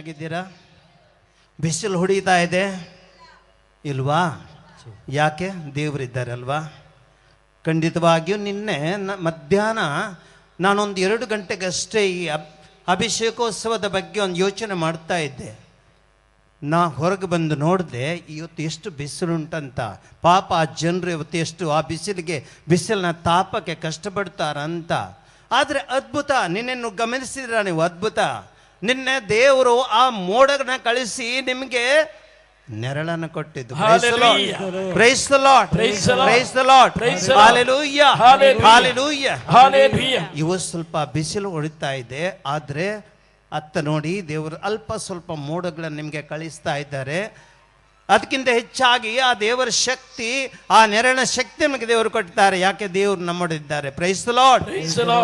ಆಗಿದ್ದೀರಾ? ಬಿಸಿಲು ಹೊಡಿತಾ ಇದೆ ಇಲ್ವಾ? ಯಾಕೆ? ದೇವರಿದ್ದಾರಲ್ವಾ? ಖಂಡಿತವಾಗಿಯೂ ನಿನ್ನೆ ಮಧ್ಯಾಹ್ನ ನಾನೊಂದು 2 ಗಂಟೆಗಷ್ಟೇ ಈ ಅಭಿಷೇಕೋತ್ಸವದ ಬಗ್ಗೆ ಒಂದು ಯೋಚನೆ ಮಾಡ್ತಾ ಇದ್ದೆ. ನಾ ಹೊರಗೆ ಬಂದು ನೋಡಿದೆ, ಇವತ್ತು ಎಷ್ಟು ಬಿಸಿಲುಂಟಂತ. ಪಾಪ ಆ ಜನರು ಇವತ್ತು ಎಷ್ಟು ಆ ಬಿಸಿಲಿನ ತಾಪಕ್ಕೆ ಕಷ್ಟಪಡ್ತಾರಂತ. ಆದರೆ ಅದ್ಭುತ, ನಿನ್ನೆನ್ನು ಗಮನಿಸಿದ್ರ ನೀವು? ಅದ್ಭುತ, ನಿನ್ನೆ ದೇವರು ಆ ಮೋಡಗಳನ್ನ ಕಳಿಸಿ ನಿಮಗೆ ನೆರಳನ್ನು ಕೊಟ್ಟಿದ್ದು. Price the Lord, praise the Lord, hallelujah, hallelujah. ಇವತ್ತು ಸ್ವಲ್ಪ ಬಿಸಿಲು ಹೊಡಿತಾ ಇದೆ, ಆದರೆ ಅತ್ತ ನೋಡಿ ದೇವರು ಸ್ವಲ್ಪ ಮೋಡಗಳನ್ನು ನಿಮಗೆ ಕಳಿಸ್ತಾ ಇದ್ದಾರೆ. ಅದಕ್ಕಿಂತ ಹೆಚ್ಚಾಗಿ ಆ ದೇವರ ಶಕ್ತಿ, ಆ ನೆರಳಿನ ಶಕ್ತಿ ನಮಗೆ ದೇವರು ಕೊಡ್ತಾರೆ. ಯಾಕೆ? ದೇವರು ನಮ್ಮೊಡಿದ್ದಾರೆ. Praise the Lord,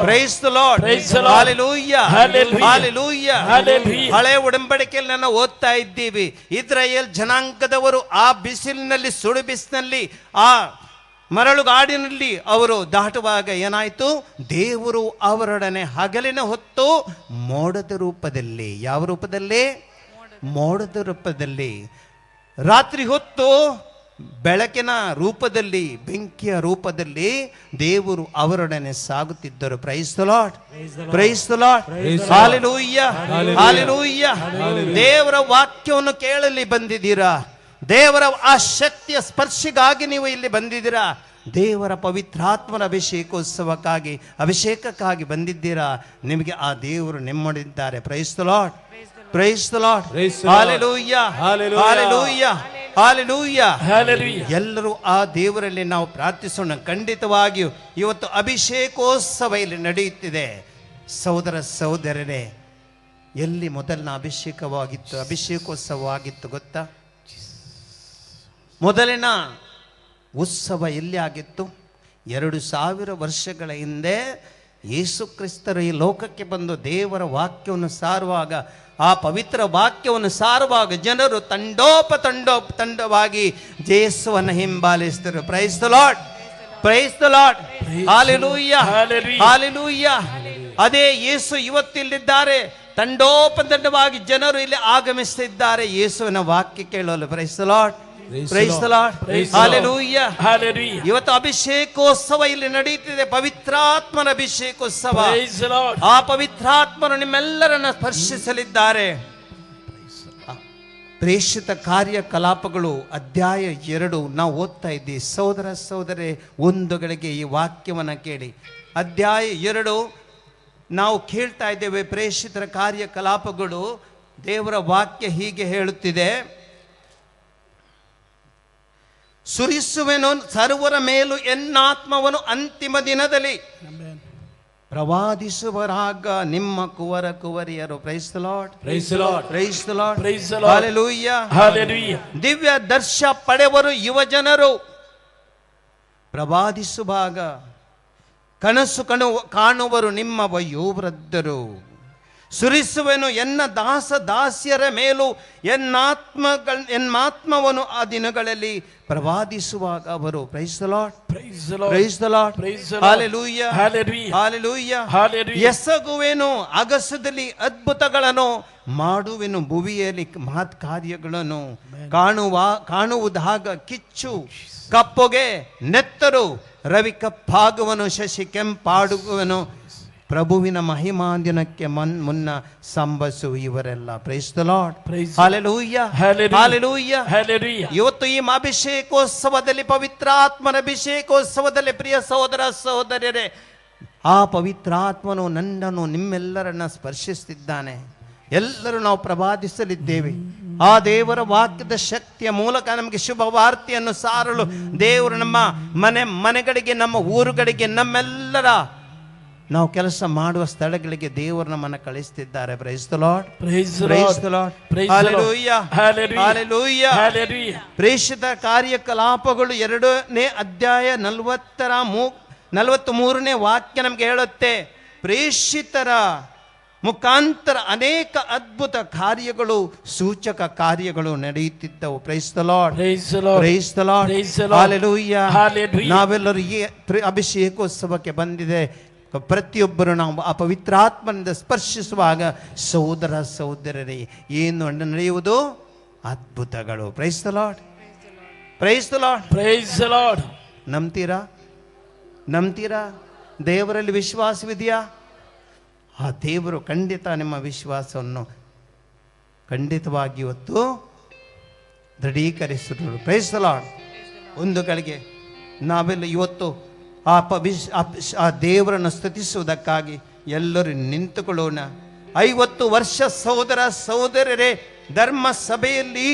praise the Lord, hallelujah, hallelujah. ಹಳೆ ಒಡಂಬಡಿಕೆಯಲ್ಲಿ ನಾವು ಓದ್ತಾ ಇದ್ದೀವಿ, ಇಸ್ರಾಯೇಲ್ ಜನಾಂಗದವರು ಆ ಬಿಸಿಲಿನಲ್ಲಿ, ಸುಡು ಬಿಸಿಲಿನಲ್ಲಿ, ಆ ಮರಳುಗಾಡಿನಲ್ಲಿ ಅವರು ದಾಟುವಾಗ ಏನಾಯಿತು? ದೇವರು ಅವರೊಡನೆ ಹಗಲಿನ ಹೊತ್ತು ಮೋಡದ ರೂಪದಲ್ಲಿ, ಯಾವ ರೂಪದಲ್ಲಿ? ಮೋಡದ ರೂಪದಲ್ಲಿ. ರಾತ್ರಿ ಹೊತ್ತು ಬೆಳಕಿನ ರೂಪದಲ್ಲಿ, ಬೆಂಕಿಯ ರೂಪದಲ್ಲಿ ದೇವರು ಅವರೊಡನೆ ಸಾಗುತ್ತಿದ್ದರು. Praise the Lord, praise the Lord, hallelujah, hallelujah. ದೇವರ ವಾಕ್ಯವನ್ನು ಕೇಳಲಿ ಬಂದಿದ್ದೀರಾ? ದೇವರ ಆ ಶಕ್ತಿಯ ಸ್ಪರ್ಶಿಗಾಗಿ ನೀವು ಇಲ್ಲಿ ಬಂದಿದ್ದೀರಾ? ದೇವರ ಪವಿತ್ರಾತ್ಮನ ಅಭಿಷೇಕೋತ್ಸವಕ್ಕಾಗಿ, ಅಭಿಷೇಕಕ್ಕಾಗಿ ಬಂದಿದ್ದೀರಾ? ನಿಮಗೆ ಆ ದೇವರು ನೆಮ್ಮದಿದ್ದಾರೆ. Praise the Lord, praise the Lord, hallelujah, hallelujah, hallelujah. ಎಲ್ಲರೂ ಆ ದೇವರಲ್ಲಿ ನಾವು ಪ್ರಾರ್ಥಿಸೋಣ. ಖಂಡಿತವಾಗಿಯೂ ಇವತ್ತು ಅಭಿಷೇಕೋತ್ಸವ ಇಲ್ಲಿ ನಡೆಯುತ್ತಿದೆ. ಸಹೋದರ ಸಹೋದರರೇ, ಎಲ್ಲಿ ಮೊದಲನ ಅಭಿಷೇಕೋತ್ಸವವಾಗಿತ್ತು ಗೊತ್ತಾ? ಮೊದಲಿನ ಉತ್ಸವ ಎಲ್ಲಿ ಆಗಿತ್ತು? 2000 ವರ್ಷಗಳ ಹಿಂದೆ ಯೇಸು ಕ್ರಿಸ್ತರು ಈ ಲೋಕಕ್ಕೆ ಬಂದು ದೇವರ ವಾಕ್ಯವನ್ನು ಸಾರುವಾಗ, ಆ ಪವಿತ್ರ ವಾಕ್ಯವನ್ನು ಸಾರುವಾಗ ಜನರು ತಂಡವಾಗಿ ಯೇಸುವನ್ನು ಹಿಂಬಾಲಿಸಿದರು. Price the Lord, praise the Lord, hallelujah, hallelujah. ಅದೇ ಯೇಸು ಇವತ್ತಿಲ್ಲಿದ್ದಾರೆ. ತಂಡೋಪತಂಡವಾಗಿ ಜನರು ಇಲ್ಲಿ ಆಗಮಿಸುತ್ತಿದ್ದಾರೆ ಯೇಸುವಿನ ವಾಕ್ಯ ಕೇಳಲು. Price the Lord, praise the Lord, hallelujah. ಇವತ್ತು ಅಭಿಷೇಕೋತ್ಸವ ಇಲ್ಲಿ ನಡೆಯುತ್ತಿದೆ, ಪವಿತ್ರಾತ್ಮನ ಅಭಿಷೇಕೋತ್ಸವ. ಆ ಪವಿತ್ರಾತ್ಮನು ನಿಮ್ಮೆಲ್ಲರನ್ನ ಸ್ಪರ್ಶಿಸಲಿದ್ದಾರೆ. ಪ್ರೇಷಿತ ಕಾರ್ಯಕಲಾಪಗಳು ಅಧ್ಯಾಯ 2 ನಾವು ಓದ್ತಾ ಇದ್ದೀವಿ. ಸಹೋದರ ಸಹೋದರೇ, ಒಂದುಗಳಿಗೆ ಈ ವಾಕ್ಯವನ್ನು ಕೇಳಿ. ಅಧ್ಯಾಯ 2 ನಾವು ಕೇಳ್ತಾ ಇದ್ದೇವೆ. ಪ್ರೇಷಿತರ ಕಾರ್ಯಕಲಾಪಗಳು, ದೇವರ ವಾಕ್ಯ ಹೀಗೆ ಹೇಳುತ್ತಿದೆ: ಸುರಿಸುವೆನು ಸರ್ವರ ಮೇಲೂ ಎನ್ನಾತ್ಮವನ್ನು ಅಂತಿಮ ದಿನದಲ್ಲಿ, ಪ್ರವಾದಿಸುವರಾಗ ನಿಮ್ಮ ಕುವರಿಯರು. Praise the Lord, praise the Lord, praise the Lord, hallelujah, hallelujah. ದಿವ್ಯ ದರ್ಶ ಪಡೆವರು ಯುವಜನರು ಪ್ರವಾದಿಸುವಾಗ, ಕನಸು ಕಾಣುವರು ನಿಮ್ಮ ವಯೋವೃದ್ಧರು. ಸುರಿಸುವೆನು ಎನ್ನ ದಾಸ್ಯರ ಮೇಲೂ ಎನ್ನಾತ್ಮವನ್ನು ಆ ದಿನಗಳಲ್ಲಿ ಪ್ರವಾದಿಸುವಾಗ ಅವರು. Praise the Lord, praise the Lord, hallelujah, hallelujah. ಎಸಗುವೆನು ಅಗಸದಲ್ಲಿ ಅದ್ಭುತಗಳನ್ನು, ಮಾಡುವೆನು ಭುವಿಯಲ್ಲಿ ಮಹತ್ ಕಾರ್ಯಗಳನ್ನು. ಕಾಣುವುದಾಗ ಕಿಚ್ಚು, ಕಪ್ಪುಗೆ, ನೆತ್ತರು, ರವಿ ಕಪ್ಪಾಗುವನು, ಶಶಿ ಕೆಂಪಾಡುವನು, ಪ್ರಭುವಿನ ಮಹಿಮಾಂದಿನಕ್ಕೆ ಮುನ್ನ ಸಂಭವಿಸು ಇವರೆಲ್ಲ. Price the Lord, hallelujah, hallelujah. ಇವತ್ತು ಈ ಅಭಿಷೇಕೋತ್ಸವದಲ್ಲಿ, ಪವಿತ್ರಾತ್ಮನ ಅಭಿಷೇಕೋತ್ಸವದಲ್ಲಿ, ಪ್ರಿಯ ಸಹೋದರ ಸಹೋದರರೇ, ಆ ಪವಿತ್ರಾತ್ಮನು ನನ್ನನ್ನು ನಿಮ್ಮೆಲ್ಲರನ್ನ ಸ್ಪರ್ಶಿಸುತ್ತಿದ್ದಾನೆ. ಎಲ್ಲರೂ ನಾವು ಪ್ರವಾದಿಸಲಿದ್ದೇವೆ. ಆ ದೇವರ ವಾಕ್ಯದ ಶಕ್ತಿಯ ಮೂಲಕ ನಮಗೆ ಶುಭ ವಾರ್ತೆಯನ್ನು ಸಾರಲು ದೇವರು ನಮ್ಮ ಮನೆಗಳಿಗೆ, ನಮ್ಮ ಊರುಗಳಿಗೆ, ನಮ್ಮೆಲ್ಲರ ನಾವು ಕೆಲಸ ಮಾಡುವ ಸ್ಥಳಗಳಿಗೆ ದೇವರು ನಮ್ಮನ್ನು ಕಳಿಸ್ತಿದ್ದಾರೆ. Praise the Lord, praise the Lord, hallelujah, hallelujah. ಪ್ರೇಷಿತ ಕಾರ್ಯಕಲಾಪಗಳು 2ನೇ ಅಧ್ಯಾಯ 43ನೇ ವಾಕ್ಯ ನಮಗೆ ಹೇಳುತ್ತೆ, ಪ್ರೇಷಿತರ ಮುಖಾಂತರ ಅನೇಕ ಅದ್ಭುತ ಕಾರ್ಯಗಳು, ಸೂಚಕ ಕಾರ್ಯಗಳು ನಡೆಯುತ್ತಿದ್ದವು. Praise the Lord, praise the Lord, hallelujah. ನಾವೆಲ್ಲರೂ ಈ ಅಭಿಷೇಕೋತ್ಸವಕ್ಕೆ ಬಂದಿದೆ. ಪ್ರತಿಯೊಬ್ಬರು ನಾವು ಆ ಪವಿತ್ರಾತ್ಮನಿಂದ ಸ್ಪರ್ಶಿಸುವಾಗ ಸಹೋದರ ಸಹೋದರರೇ ಏನು ನಡೆಯುವುದು? ಅದ್ಭುತಗಳು. Praise the Lord, praise the Lord, praise the Lord. ನಂಬ್ತೀರಾ? ದೇವರಲ್ಲಿ ವಿಶ್ವಾಸವಿದೆಯಾ? ಆ ದೇವರು ಖಂಡಿತ ನಿಮ್ಮ ವಿಶ್ವಾಸವನ್ನು ಖಂಡಿತವಾಗಿ ಇವತ್ತು ದೃಢೀಕರಿಸಿದರು. Price the lord. ಒಂದು ಗಳಿಗೆ ನಾವೆಲ್ಲ ಇವತ್ತು ಆ ದೇವರನ್ನು ಸ್ತುತಿಸುವುದಕ್ಕಾಗಿ ಎಲ್ಲರೂ ನಿಂತುಕೊಳ್ಳೋಣ. 50 ವರ್ಷ ಸಹೋದರ ಸಹೋದರರೇ, ಧರ್ಮ ಸಭೆಯಲ್ಲಿ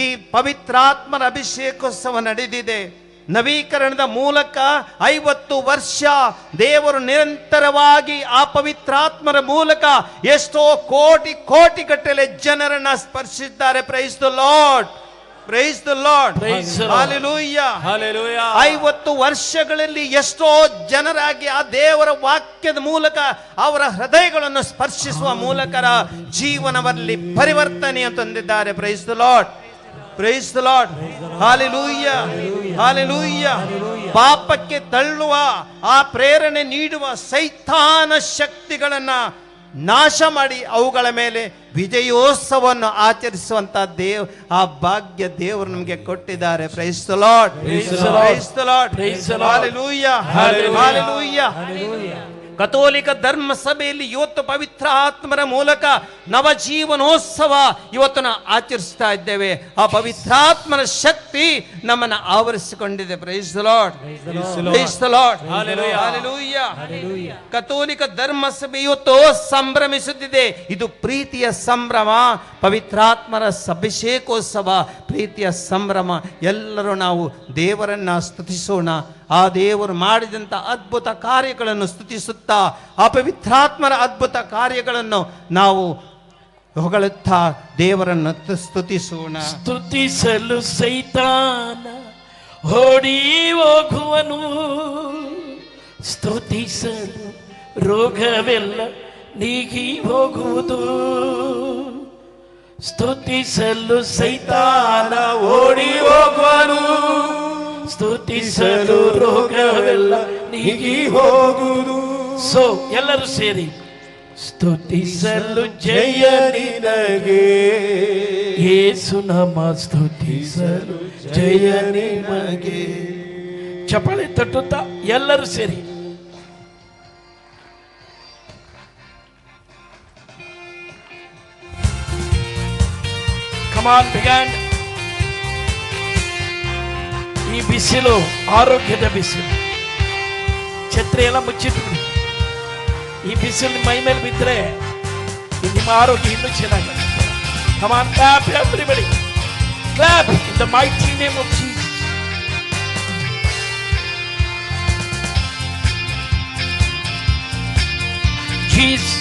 ಈ ಪವಿತ್ರಾತ್ಮರ ಅಭಿಷೇಕೋತ್ಸವ ನಡೆದಿದೆ. ನವೀಕರಣದ ಮೂಲಕ 50 ವರ್ಷ ದೇವರು ನಿರಂತರವಾಗಿ ಆ ಪವಿತ್ರಾತ್ಮರ ಮೂಲಕ ಎಷ್ಟೋ ಕೋಟಿ ಗಟ್ಟಲೆ ಜನರನ್ನ ಸ್ಪರ್ಶಿಸಿದ್ದಾರೆ. Praise the Lord, praise the Lord, hallelujah, hallelujah. 50 ವರ್ಷಗಳಲ್ಲಿ ಎಷ್ಟೋ ಜನರಾಗಿ ಆ ದೇವರ ವಾಕ್ಯದ ಮೂಲಕ ಅವರ ಹೃದಯಗಳನ್ನು ಸ್ಪರ್ಶಿಸುವ ಮೂಲಕ ಜೀವನದಲ್ಲಿ ಪರಿವರ್ತನೆಯನ್ನು ತಂದಿದ್ದಾರೆ. Price the Lord, praise the Lord, hallelujah, hallelujah. ಪಾಪಕ್ಕೆ ತಳ್ಳುವ ಆ ಪ್ರೇರಣೆ ನೀಡುವ ಸೈತಾನ ಶಕ್ತಿಗಳನ್ನ ನಾಶ ಮಾಡಿ ಅವುಗಳ ಮೇಲೆ ವಿಜಯೋತ್ಸವವನ್ನು ಆಚರಿಸುವಂತ ಆ ಭಾಗ್ಯ ದೇವರು ನಮಗೆ ಕೊಟ್ಟಿದ್ದಾರೆ. Praise the Lord, praise the Lord, hallelujah, hallelujah. ಕಥೋಲಿಕ ಧರ್ಮ ಸಭೆಯಲ್ಲಿ ಇವತ್ತು ಪವಿತ್ರ ಆತ್ಮರ ಮೂಲಕ ನವಜೀವನೋತ್ಸವ ಇವತ್ತು ನಾವು ಆಚರಿಸ್ತಾ ಇದ್ದೇವೆ. ಆ ಪವಿತ್ರಾತ್ಮನ ಶಕ್ತಿ ನಮ್ಮನ್ನು ಆವರಿಸಿಕೊಂಡಿದೆ. Praise the Lord, praise the Lord, hallelujah. ಕಥೋಲಿಕ ಧರ್ಮ ಸಭೆ ಇವತ್ತು ಸಂಭ್ರಮಿಸುತ್ತಿದೆ. ಇದು ಪ್ರೀತಿಯ ಸಂಭ್ರಮ, ಪವಿತ್ರಾತ್ಮರ ಅಭಿಷೇಕೋತ್ಸವ, ಪ್ರೀತಿಯ ಸಂಭ್ರಮ. ಎಲ್ಲರೂ ನಾವು ದೇವರನ್ನ ಸ್ತುತಿಸೋಣ. ಆ ದೇವರು ಮಾಡಿದಂಥ ಅದ್ಭುತ ಕಾರ್ಯಗಳನ್ನು ಸ್ತುತಿಸುತ್ತಾ ಆ ಪವಿತ್ರಾತ್ಮರ ಅದ್ಭುತ ಕಾರ್ಯಗಳನ್ನು ನಾವು ಹೊಗಳುತ್ತಾ ದೇವರನ್ನು ಸ್ತುತಿಸೋಣ. ಸ್ತುತಿಸಲು ಸೈತಾನ ಓಡಿ ಹೋಗುವನು, ಸ್ತುತಿಸಲು ರೋಗವೆಲ್ಲ ನೀಗಿ ಹೋಗುವುದು. ಸ್ತುತಿಸಲು ಸೈತಾನ ಓಡಿ ಹೋಗುವನು, ಸ್ತುತಿಸಲು ರೋಗವೆಲ್ಲ ನೀಗಿ ಹೋಗುವುದು. ಸೊ ಎಲ್ಲರೂ ಸೇರಿ ಸ್ತುತಿಸಲು ಜಯ ನಿನಗೆ ಯೇಸು ನಾಮ, ಸ್ತುತಿಸಲು ಜಯ ನಿನಗೆ. ಚಪ್ಪಾಳೆ ತಟ್ಟುತ್ತಾ ಎಲ್ಲರೂ ಸೇರಿ ಕಮಾನ್ ಬಿಗಾನ್. ಈ ಬಿಸಿಲು ಆರೋಗ್ಯದ ಬಿಸಿಲು. ಛತ್ರಿ ಎಲ್ಲ ಮುಚ್ಚಿಟ್ಬಿಡಿ. ಈ ಬಿಸಿಲು ಮೈ ಮೇಲೆ ಬಿದ್ದರೆ ನಿಮ್ಮ ಆರೋಗ್ಯ ಇನ್ನೂ ಚೆನ್ನಾಗುತ್ತೆ. Come on, clap everybody. Clap in the mighty name of Jesus. Jesus.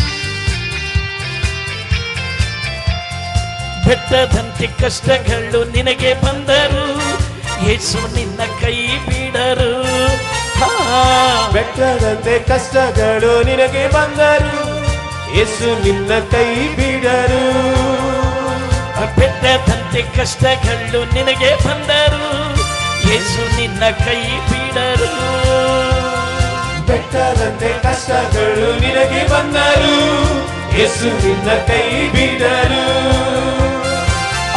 ಬೆಟ್ಟದಂತೆ ಕಷ್ಟಗಳು ನಿನಗೆ ಬಂದರು, ಯೇಸು ನಿನ್ನ ಕೈ ಬಿಡರು. ಬೆಟ್ಟದಂತೆ ಕಷ್ಟಗಳು ನಿನಗೆ ಬಂದರು, ಯೇಸು ನಿನ್ನ ಕೈ ಬಿಡರು. ಬೆಟ್ಟದಂತೆ ಕಷ್ಟಗಳು ನಿನಗೆ ಬಂದರು, ಯೇಸು ನಿನ್ನ ಕೈ ಬಿಡರು. ಬೆಟ್ಟದಂತೆ ಕಷ್ಟಗಳು ನಿನಗೆ ಬಂದರು, ಯೇಸು ನಿನ್ನ ಕೈ ಬಿಡರು.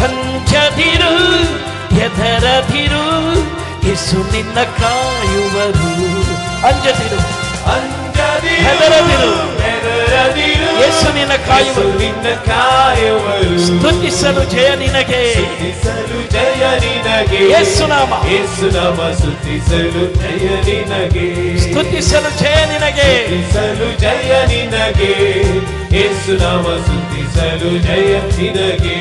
ಅಂಜದಿರು, ಹೆದರದಿರು, ಯೇಸು ನಿನ್ನ ಕಾಯುವರು. ಅಂಜದಿರು, ಹೆದರದಿರು, ಯೇಸು ನಿನ್ನ ಕಾಯುವರು. ಸ್ತುತಿಸಲು ಜಯ ನಿನಗೆ, ಜಯ ನಿನಗೆ. ಯೇಸು ನಾಮ, ಯೇಸು ನಾಮ ಸ್ತುತಿಸಲು ಜಯ ನಿನಗೆ. ಸ್ತುತಿಸಲು ಜಯ ನಿನಗೆ, ಸ್ತುತಿಸಲು ಜಯ ನಿನಗೆ. ಯೇಸು ನಾಮ ಸ್ತುತಿಸಲು ಜಯ ನಿನಗೆ.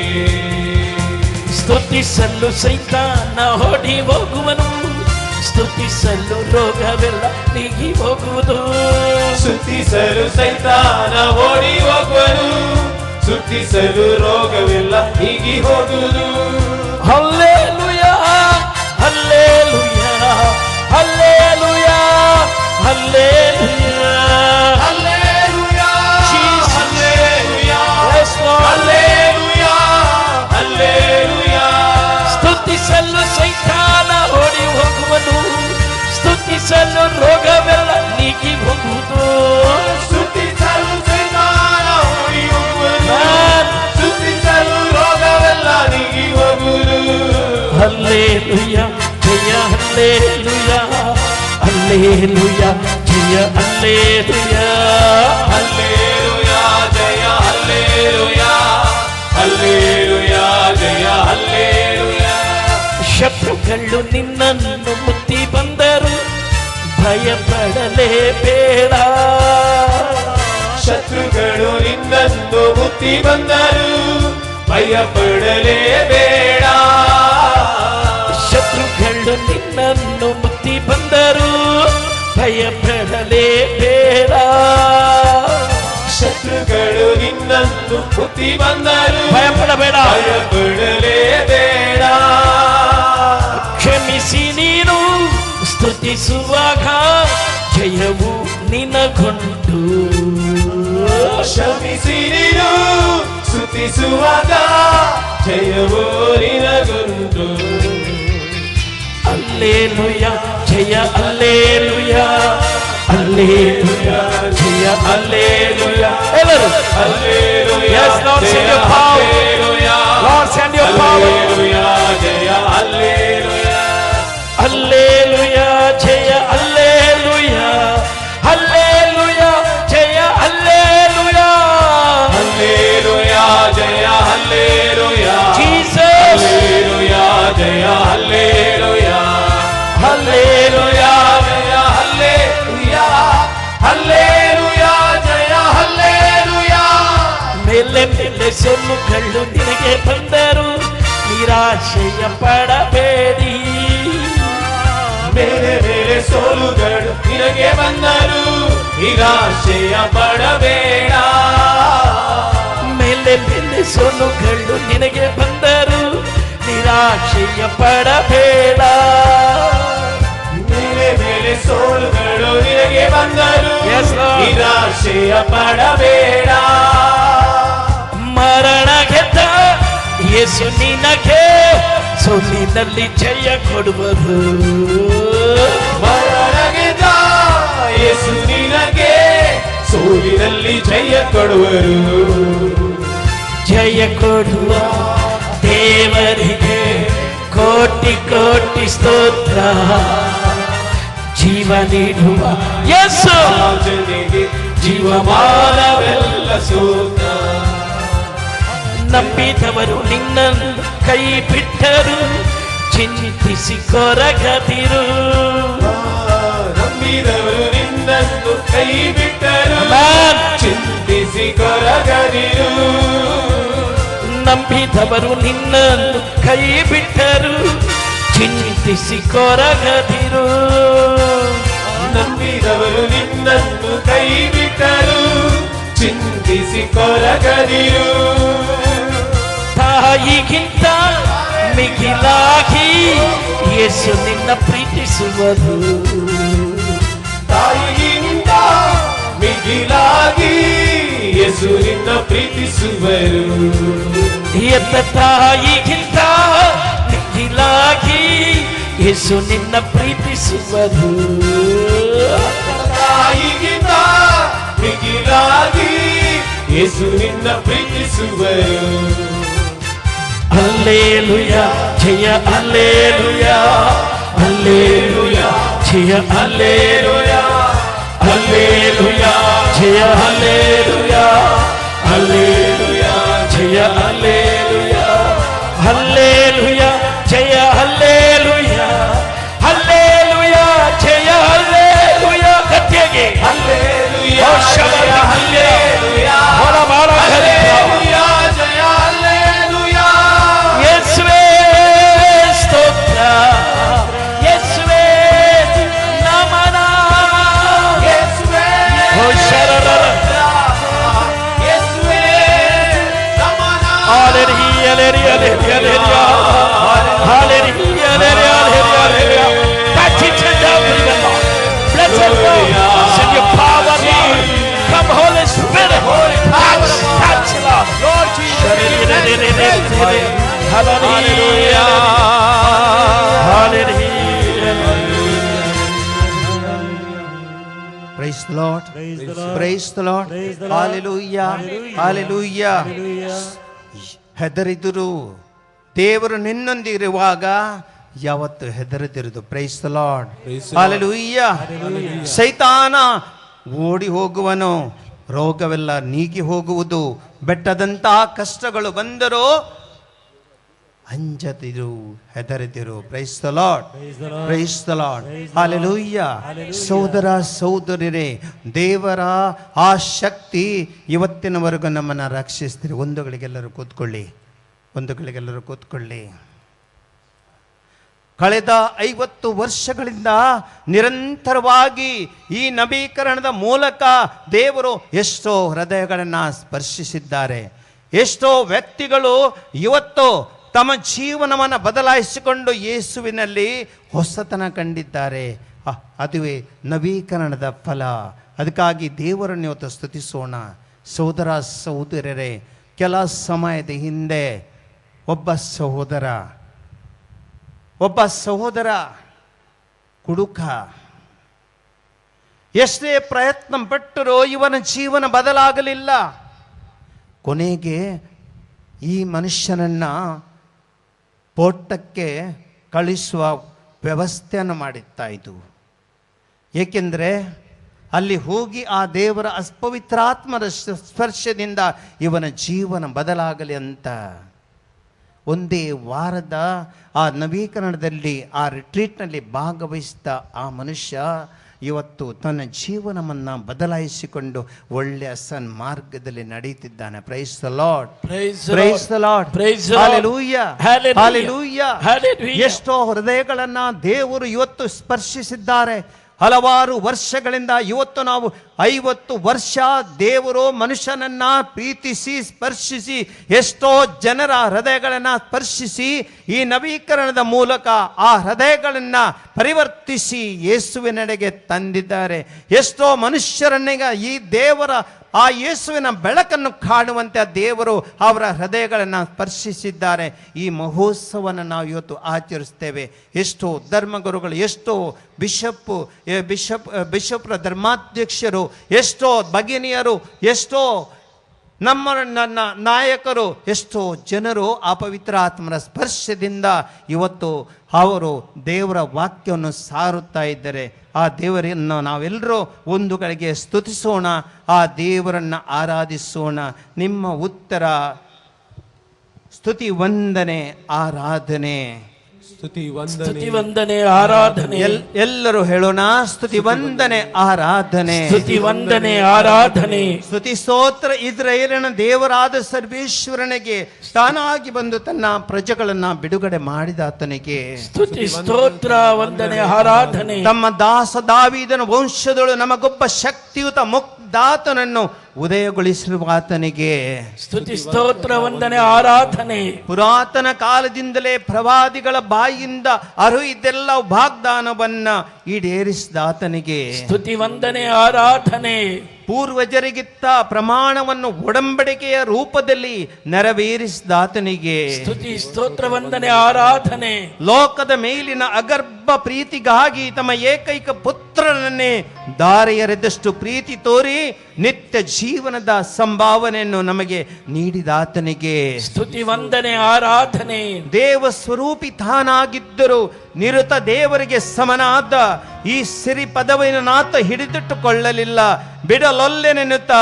ಸ್ತುತಿಸಲು ಸೈತಾನ ಓಡಿ ಹೋಗುವನು, ಸ್ತುತಿಸಲು ರೋಗವೆಲ್ಲ ನೀಗಿ ಹೋಗುವುದು. ಸ್ತುತಿಸಲು ಸೈತಾನ ಓಡಿ ಹೋಗುವನು, ಸ್ತುತಿಸಲು ರೋಗವೆಲ್ಲ ನೀಗಿ ಹೋಗುವುದು. Hallelujah, hallelujah, hallelujah, hallelujah, hallelujah, Jesus, hallelujah, yes Lord, hallelujah, hallelujah. ಸ್ತುತಿಸಲು ಸೈತಾನ ಓಡಿ ಹೋಗುವನು, ಸ್ತುತಿಸಲು ರೋಗವೆಲ್ಲ ನೀಗಿ ಹೋಗುವುದು. ಹಲ್ಲೇಲೂಯ ಜಯ ಹಲ್ಲೇಲೂಯ ಹಲ್ಲೇಲೂಯ ಜಯ ಹಲ್ಲೇಲೂಯ ಹಲ್ಲೇಲೂಯ ಜಯ ಹಲ್ಲೇಲೂಯ ಹಲ್ಲೇಲೂಯ ಜಯ ಹಲ್ಲೇಲೂಯ ಶತ್ರುಗಳು ನಿನ್ನನ್ನು ಮುತ್ತಿ ಬಂದರು ಭಯಪಡಲೇಬೇಡ ಶತ್ರುಗಳು ನಿನ್ನನ್ನು ಮುತ್ತಿ ಬಂದರು ಭಯಪಡಲೇಬೇಡ ಶತ್ರುಗಳು ನಿನ್ನನ್ನು ಮುತ್ತಿ ಬಂದರು ಭಯಪಡಲೇಬೇಡ ಶತ್ರುಗಳು ನಿನ್ನನ್ನು ಮುತ್ತಿ ಬಂದರು ಭಯಪಡಬೇಡ ಭಯಪಡಲೇಬೇಡ ಕ್ಷಮಿಸಿ ನೀನು ಸ್ತುತಿಸುವಾಗ ಜಯವು ನಿನಗೊಂಡು ಕ್ಷಮಿಸಿ ನೀನು ಸ್ತುತಿಸುವಾಗ ಜಯವೋ ನಿನಗುಂಟು ಹಲ್ಲೇಲೂಯ ಜಯ ಹಲ್ಲೇಲೂಯ ಹಲ್ಲೇಲೂಯ ಜಯ ಹಲ್ಲೇಲೂಯ ಎಲ್ಲರೂ hallelujah Yes, Lord, send your power. Lord, send your power. Jaya hallelujah hallelujah ಜಯ ಹಲ್ಲೇಲೂಯ ಹಲ್ಲೇಲೂಯ ಜಯ ಹಲ್ಲೇಲೂಯ ಹಲ್ಲೇಲೂಯ ಜಯ ಹಲ್ಲೇಲೂಯ ಜೀಸಸ್ ಹಲ್ಲೇಲೂಯ ಜಯ ಹಲ್ಲೇಲೂಯ ಹಲ್ಲೇಲೂಯ ಜಯ ಹಲ್ಲೇಲೂಯ ಹಲ್ಲೇಲೂಯ ಜಯ ಹಲ್ಲೇಲೂಯ ಮೇಲೆ ಮೇಲೆ ಸೊಲ್ಲುಗಳು ನಿನಗೆ ಬಂದರು ನಿರಾಶೆಯ ಪಡಬೇಡಿ ಬೇರೆ ಬೇರೆ ಸೋಲುಗಳು ನಿನಗೆ ಬಂದರು ನಿರಾಶೆಯ ಪಡಬೇಡ ಮೇಲೆ ಮೇಲೆ ಸೊಲ್ಲುಗಳು ನಿನಗೆ ಬಂದರು ನಿರಾಶೆಯ ಪಡಬೇಡ ಬೇರೆ ಬೇರೆ ಸೋಲುಗಳು ನಿನಗೆ ಬಂದರು Yes, Lord. ನಿರಾಶೆಯ ಪಡಬೇಡ ಮರಣ ಗೆದ್ದ ಯೇಸು ನಿನಗೆ ಸೋಲಿನಲ್ಲಿ ಜಯ ಕೊಡುವರು ಮರಣಗೆದ್ದ ಯೇಸು ನಿನಗೆ ಸೋಲಿನಲ್ಲಿ ಜಯ ಕೊಡುವರು ಜಯ ಕೊಡುವ ದೇವರಿಗೆ ಕೋಟಿ ಕೋಟಿ ಸ್ತೋತ್ರ ಜೀವ ನೀಡುವ ಯೇಸು ರಾಜನಿಗೆ ಜೀವಮಾನವೆಲ್ಲ ಸೂತ್ರ ನಂಬಿದವರು ನಿನ್ನನ್ನು ಕೈ ಬಿಟ್ಟರು ಚಿಂತಿಸಿ ಕೊರಗದಿರು ನಂಬಿದವರು ನಿನ್ನನ್ನು ಕೈ ಬಿಟ್ಟರು Amen. ಚಿಂತಿಸಿ ಕೊರಗದಿರು ನಂಬಿದವರು ನಿನ್ನನ್ನು ಕೈ ಬಿಟ್ಟರು ಚಿಂತಿಸಿ ಕೊರಗದಿರು ನಂಬಿದವರು ನಿನ್ನನ್ನು ಕೈ ಬಿಟ್ಟರು ಚಿಂತಿಸಿ ಕೊರಗದಿರು ತಾಯಿಗಿಂತ ಮಿಗಿಲಾಗಿ ಯೇಸು ನಿನ್ನ ಪ್ರೀತಿಸುವರು ತಾಯಿಗಿಂತ ಮಿಗಿಲಾಗಿ ಯೇಸು ನಿನ್ನ ಪ್ರೀತಿಸುವರು ಎತ್ತ ತಾಯಿಗಿಂತ ಮಿಗಿಲಾಗಿ ಯೇಸು ನಿನ್ನ ಪ್ರೀತಿಸುವರು ತಾಯಿಗಿಂತ ಮಿಗಿಲಾಗಿ ಯೇಸು ನಿನ್ನ ಪ್ರೀತಿಸುವರು ಹಲ್ಲೇಲೂಯ ಜಯ ಹಲ್ಲೇಲೂಯ ಹಲ್ಲೇಲೂಯ ಜಯ ಹಲ್ಲೇಲೂಯ ಹಲ್ಲೇಲೂಯ ಜಯ ಹಲ್ಲೇಲೂಯ ಹಲ್ಲೇಲೂಯ ಜಯ ಹಲ್ಲೇಲೂಯ ಹಲ್ಲೇಲೂಯ ಜಯ ಹಲ್ಲೇಲೂಯ ಹಲ್ಲೇಲೂಯ ಜಯ ಹಲ್ಲೇಲೂಯ ಗಟ್ಟಿಯಾಗಿ ಹಲ್ಲೇಲೂಯ ಓ ಶಬರ ಹಲ್ಲೇಲೂಯ ಹೊರ ಬಾಳ ಹಲ್ಲೇಲೂಯ ಜಯ ಹಲ್ಲೇಲೂಯ ಯೇಸುವೇ ಸ್ತೋತ್ರ ಯೇಸುವೇ ನಮನ ಯೇಸುವೇ ಓ ಶರರ ಯೇಸುವೇ ನಮನ Hallelujah, hallelujah, hallelujah. Hallelujah, hallelujah, hallelujah. Touch each and every one. Bless us, Lord. Send your power, Lord. Come, Holy Spirit. Touch, touch, Lord. Lord Jesus. Hallelujah. Hallelujah. Praise the Lord. Praise the Lord. Hallelujah. Hallelujah. ಹೆದರಿದರು ದೇವರು ನಿನ್ನೊಂದಿಗಿರುವಾಗ ಯಾವತ್ತು ಹೆದರದಿರುವುದು. Praise the Lord. Hallelujah. ಸೈತಾನ ಓಡಿ ಹೋಗುವನು, ರೋಗವೆಲ್ಲ ನೀಗಿ ಹೋಗುವುದು. ಬೆಟ್ಟದಂತಹ ಕಷ್ಟಗಳು ಬಂದರೂ ಅಂಜದಿರು, ಹೆದರದಿರು. Praise the Lord. Praise the Lord. Hallelujah. ಸಹೋದರ ಸಹೋದರಿಯರೇ, ದೇವರ ಆ ಶಕ್ತಿ ಇವತ್ತಿನವರೆಗೂ ನಮ್ಮನ್ನು ರಕ್ಷಿಸ್ತೀರಿ. ಒಂದು ಗಳಿಗೆಲ್ಲರೂ ಕೂತ್ಕೊಳ್ಳಿ. ಕಳೆದ 50 ವರ್ಷಗಳಿಂದ ನಿರಂತರವಾಗಿ ಈ ನವೀಕರಣದ ಮೂಲಕ ದೇವರು ಎಷ್ಟೋ ಹೃದಯಗಳನ್ನು ಸ್ಪರ್ಶಿಸಿದ್ದಾರೆ. ಎಷ್ಟೋ ವ್ಯಕ್ತಿಗಳು ಇವತ್ತು ತಮ್ಮ ಜೀವನವನ್ನು ಬದಲಾಯಿಸಿಕೊಂಡು ಯೇಸುವಿನಲ್ಲಿ ಹೊಸತನ ಕಂಡಿದ್ದಾರೆ. ಅದುವೇ ನವೀಕರಣದ ಫಲ. ಅದಕ್ಕಾಗಿ ದೇವರನ್ನು ಇವತ್ತು ಸ್ತುತಿಸೋಣ. ಸಹೋದರ ಸಹೋದರರೇ, ಕೆಲ ಸಮಯದ ಹಿಂದೆ ಒಬ್ಬ ಸಹೋದರ ಕುಡುಕ, ಎಷ್ಟೇ ಪ್ರಯತ್ನ ಪಟ್ಟರೂ ಇವನ ಜೀವನ ಬದಲಾಗಲಿಲ್ಲ. ಕೊನೆಗೆ ಈ ಮನುಷ್ಯನನ್ನ ಪೋಟಕ್ಕೆ ಕಳಿಸುವ ವ್ಯವಸ್ಥೆಯನ್ನು ಮಾಡಿತ್ತಾಯಿತು. ಏಕೆಂದರೆ ಅಲ್ಲಿ ಹೋಗಿ ಆ ದೇವರ ಅಪವಿತ್ರಾತ್ಮರ ಸ್ಪರ್ಶದಿಂದ ಇವನ ಜೀವನ ಬದಲಾಗಲಿ ಅಂತ. ಒಂದೇ ವಾರದ ಆ ನವೀಕರಣದಲ್ಲಿ, ಆ ರಿಟ್ರೀಟ್ನಲ್ಲಿ ಭಾಗವಹಿಸಿದ ಆ ಮನುಷ್ಯ ಇವತ್ತು ತನ್ನ ಜೀವನವನ್ನು ಬದಲಾಯಿಸಿಕೊಂಡು ಒಳ್ಳೆಯ ಸನ್ಮಾರ್ಗದಲ್ಲಿ ನಡೆಯುತ್ತಿದ್ದಾನೆ. Praise the Lord. Praise the Lord. Hallelujah. Hallelujah. ಎಷ್ಟೋ ಹೃದಯಗಳನ್ನು ದೇವರು ಇವತ್ತು ಸ್ಪರ್ಶಿಸಿದ್ದಾರೆ. ಹಲವಾರು ವರ್ಷಗಳಿಂದ ಇವತ್ತು ನಾವು 50 ವರ್ಷ ದೇವರು ಮನುಷ್ಯನನ್ನ ಪ್ರೀತಿಸಿ ಸ್ಪರ್ಶಿಸಿ ಎಷ್ಟೋ ಜನರ ಹೃದಯಗಳನ್ನು ಸ್ಪರ್ಶಿಸಿ ಈ ನವೀಕರಣದ ಮೂಲಕ ಆ ಹೃದಯಗಳನ್ನು ಪರಿವರ್ತಿಸಿ ಯೇಸುವಿನೆಡೆಗೆ ತಂದಿದ್ದಾರೆ. ಎಷ್ಟೋ ಮನುಷ್ಯರನ್ನೀಗ ಈ ದೇವರ ಆ ಯೇಸುವಿನ ಬೆಳಕನ್ನು ಕಾಣುವಂತೆ ದೇವರು ಅವರ ಹೃದಯಗಳನ್ನು ಸ್ಪರ್ಶಿಸಿದ್ದಾರೆ. ಈ ಮಹೋತ್ಸವವನ್ನು ನಾವು ಇವತ್ತು ಆಚರಿಸ್ತೇವೆ. ಎಷ್ಟೋ ಧರ್ಮಗುರುಗಳು, ಎಷ್ಟೋ ಬಿಷಪ್ರ ಧರ್ಮಾಧ್ಯಕ್ಷರು, ಎಷ್ಟೋ ಭಗಿನಿಯರು, ಎಷ್ಟೋ ನನ್ನ ನಾಯಕರು, ಎಷ್ಟೋ ಜನರು ಆ ಪವಿತ್ರ ಆತ್ಮರ ಸ್ಪರ್ಶದಿಂದ ಇವತ್ತು ಅವರು ದೇವರ ವಾಕ್ಯವನ್ನು ಸಾರುತ್ತಾ ಇದ್ದಾರೆ. ಆ ದೇವರನ್ನು ನಾವೆಲ್ಲರೂ ಒಂದು ಕಡೆಗೆ ಸ್ತುತಿಸೋಣ, ಆ ದೇವರನ್ನು ಆರಾಧಿಸೋಣ. ನಿಮ್ಮ ಉತ್ತರ ಸ್ತುತಿ ವಂದನೆ ಆರಾಧನೆ. ಸ್ತುತಿ ವಂದನೆ ಆರಾಧನೆ. ಎಲ್ಲರೂ ಹೇಳೋಣ, ಸ್ತುತಿ ವಂದನೆ ಆರಾಧನೆ. ಸ್ತುತಿ ವಂದನೆ ಆರಾಧನೆ. ಸ್ತುತಿ ಸ್ತೋತ್ರ ಇಸ್ರಾಯೇಲಿನ ದೇವರಾದ ಸರ್ವೇಶ್ವರನಿಗೆ ತಾನಾಗಿ ಬಂದು ತನ್ನ ಪ್ರಜೆಗಳನ್ನ ಬಿಡುಗಡೆ ಮಾಡಿದಾತನಿಗೆ ಸ್ತುತಿ ಸ್ತೋತ್ರ ವಂದನೆ ಆರಾಧನೆ. ತಮ್ಮ ದಾಸ ದಾವೀದನ ವಂಶದಳು ನಮಗೊಬ್ಬ ಶಕ್ತಿಯುತ ಮುಕ್ತಾತನನ್ನು ಉದಯಗೊಳಿಸಿರುವ ಆತನಿಗೆ ಸ್ತುತಿ ಸ್ತೋತ್ರ ವಂದನೆ ಆರಾಧನೆ. ಪುರಾತನ ಕಾಲದಿಂದಲೇ ಪ್ರವಾದಿಗಳ ಬಾಯಿಯಿಂದ ಅರುಹಿದ್ದೆಲ್ಲ ವಾಗ್ದಾನವನ್ನ ಈಡೇರಿಸಿದಾತನಿಗೆ ಸ್ತುತಿ ವಂದನೆ ಆರಾಧನೆ. ಪೂರ್ವಜರಿಗಿತ್ತ ಪ್ರಮಾಣವನ್ನು ಒಡಂಬಡಿಕೆಯ ರೂಪದಲ್ಲಿ ನೆರವೇರಿಸಿದಾತನಿಗೆ ಸ್ತುತಿ ಸ್ತೋತ್ರ ವಂದನೆ ಆರಾಧನೆ. ಲೋಕದ ಮೇಲಿನ ಅಗರ್ಭ ಪ್ರೀತಿಗಾಗಿ ತಮ್ಮ ಏಕೈಕ ಪುತ್ರನನ್ನೇ ದಾರಿ ಎರೆದಷ್ಟು ಪ್ರೀತಿ ತೋರಿ ನಿತ್ಯ ಜೀವನದ ಸಂಭಾವನೆಯನ್ನು ನಮಗೆ ನೀಡಿದಾತನಿಗೆ ಸ್ತುತಿ ವಂದನೆ ಆರಾಧನೆ. ದೇವ ಸ್ವರೂಪಿ ತಾನಾಗಿದ್ದರು ನಿರುತ ದೇವರಿಗೆ ಸಮನಾದ ಈ ಸಿರಿ ಪದವಿನಾತ ಹಿಡಿದಿಟ್ಟುಕೊಳ್ಳಲಿಲ್ಲ. ಬಿಡಲೊಲ್ಲೆನೆನ್ನುತ್ತ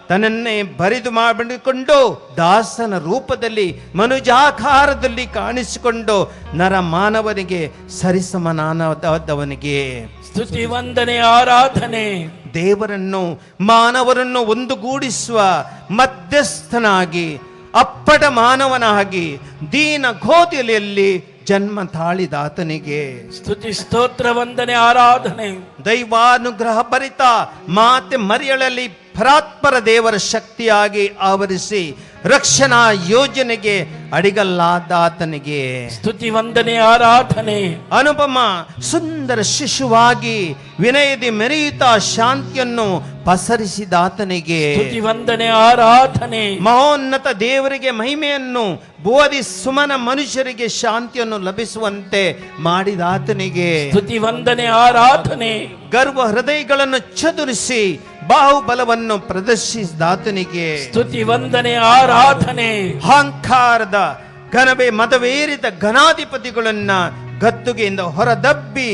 ತನ್ನನ್ನೇ ಬರಿದು ಮಾಡಿಕೊಂಡು ದಾಸನ ರೂಪದಲ್ಲಿ ಮನುಜಾಕಾರದಲ್ಲಿ ಕಾಣಿಸಿಕೊಂಡು ನರ ಮಾನವನಿಗೆ ಸರಿಸಮನಾದವನಿಗೆ ಸ್ತುತಿ ವಂದನೆ ಆರಾಧನೆ. ದೇವರನ್ನು ಮಾನವರನ್ನು ಒಂದುಗೂಡಿಸುವ ಮಧ್ಯಸ್ಥನಾಗಿ ಅಪ್ಪಟ ಮಾನವನಾಗಿ ದೀನ ಗೋತಿಯಲ್ಲಿ ಜನ್ಮ ತಾಳಿದಾತನಿಗೆ ಸ್ತುತಿ ಸ್ತೋತ್ರ ವಂದನೆ ಆರಾಧನೆ. ದೈವಾನುಗ್ರಹ ಭರಿತ ಮಾತೆ ಮರಿಯಳಲ್ಲಿ ಪರಾತ್ಪರ ದೇವರ ಶಕ್ತಿಯಾಗಿ ಆವರಿಸಿ ರಕ್ಷಣಾ ಯೋಜನೆಗೆ ಅಡಿಗಲ್ಲಾದಾತನಿಗೆ ಸ್ತುತಿ ವಂದನೆ ಆರಾಧನೆ. ಅನುಪಮ ಸುಂದರ ಶಿಶುವಾಗಿ ವಿನಯದಿ ಮೆರೆಯುತ್ತಾ ಶಾಂತಿಯನ್ನು ಪಸರಿಸಿದಾತನಿಗೆ ಸ್ತುತಿ ವಂದನೆ ಆರಾಧನೆ. ಮಹೋನ್ನತ ದೇವರಿಗೆ ಮಹಿಮೆಯನ್ನು ಬೋಧಿ ಸುಮನ ಮನುಷ್ಯರಿಗೆ ಶಾಂತಿಯನ್ನು ಲಭಿಸುವಂತೆ ಮಾಡಿದಾತನಿಗೆ ಸ್ತುತಿ ವಂದನೆ ಆರಾಧನೆ. ಗರ್ವ ಹೃದಯಗಳನ್ನು ಚದುರಿಸಿ ಬಾಹುಬಲವನ್ನು ಪ್ರದರ್ಶಿಸಿದಾತನಿಗೆ ಸ್ತುತಿ ವಂದನೆ ಆರಾಧನೆ. ಅಹಂಕಾರದ ಮದವೇರಿದ ಘನಾಧಿಪತಿಗಳನ್ನ ಗದ್ದುಗೆಯಿಂದ ಹೊರದಬ್ಬಿ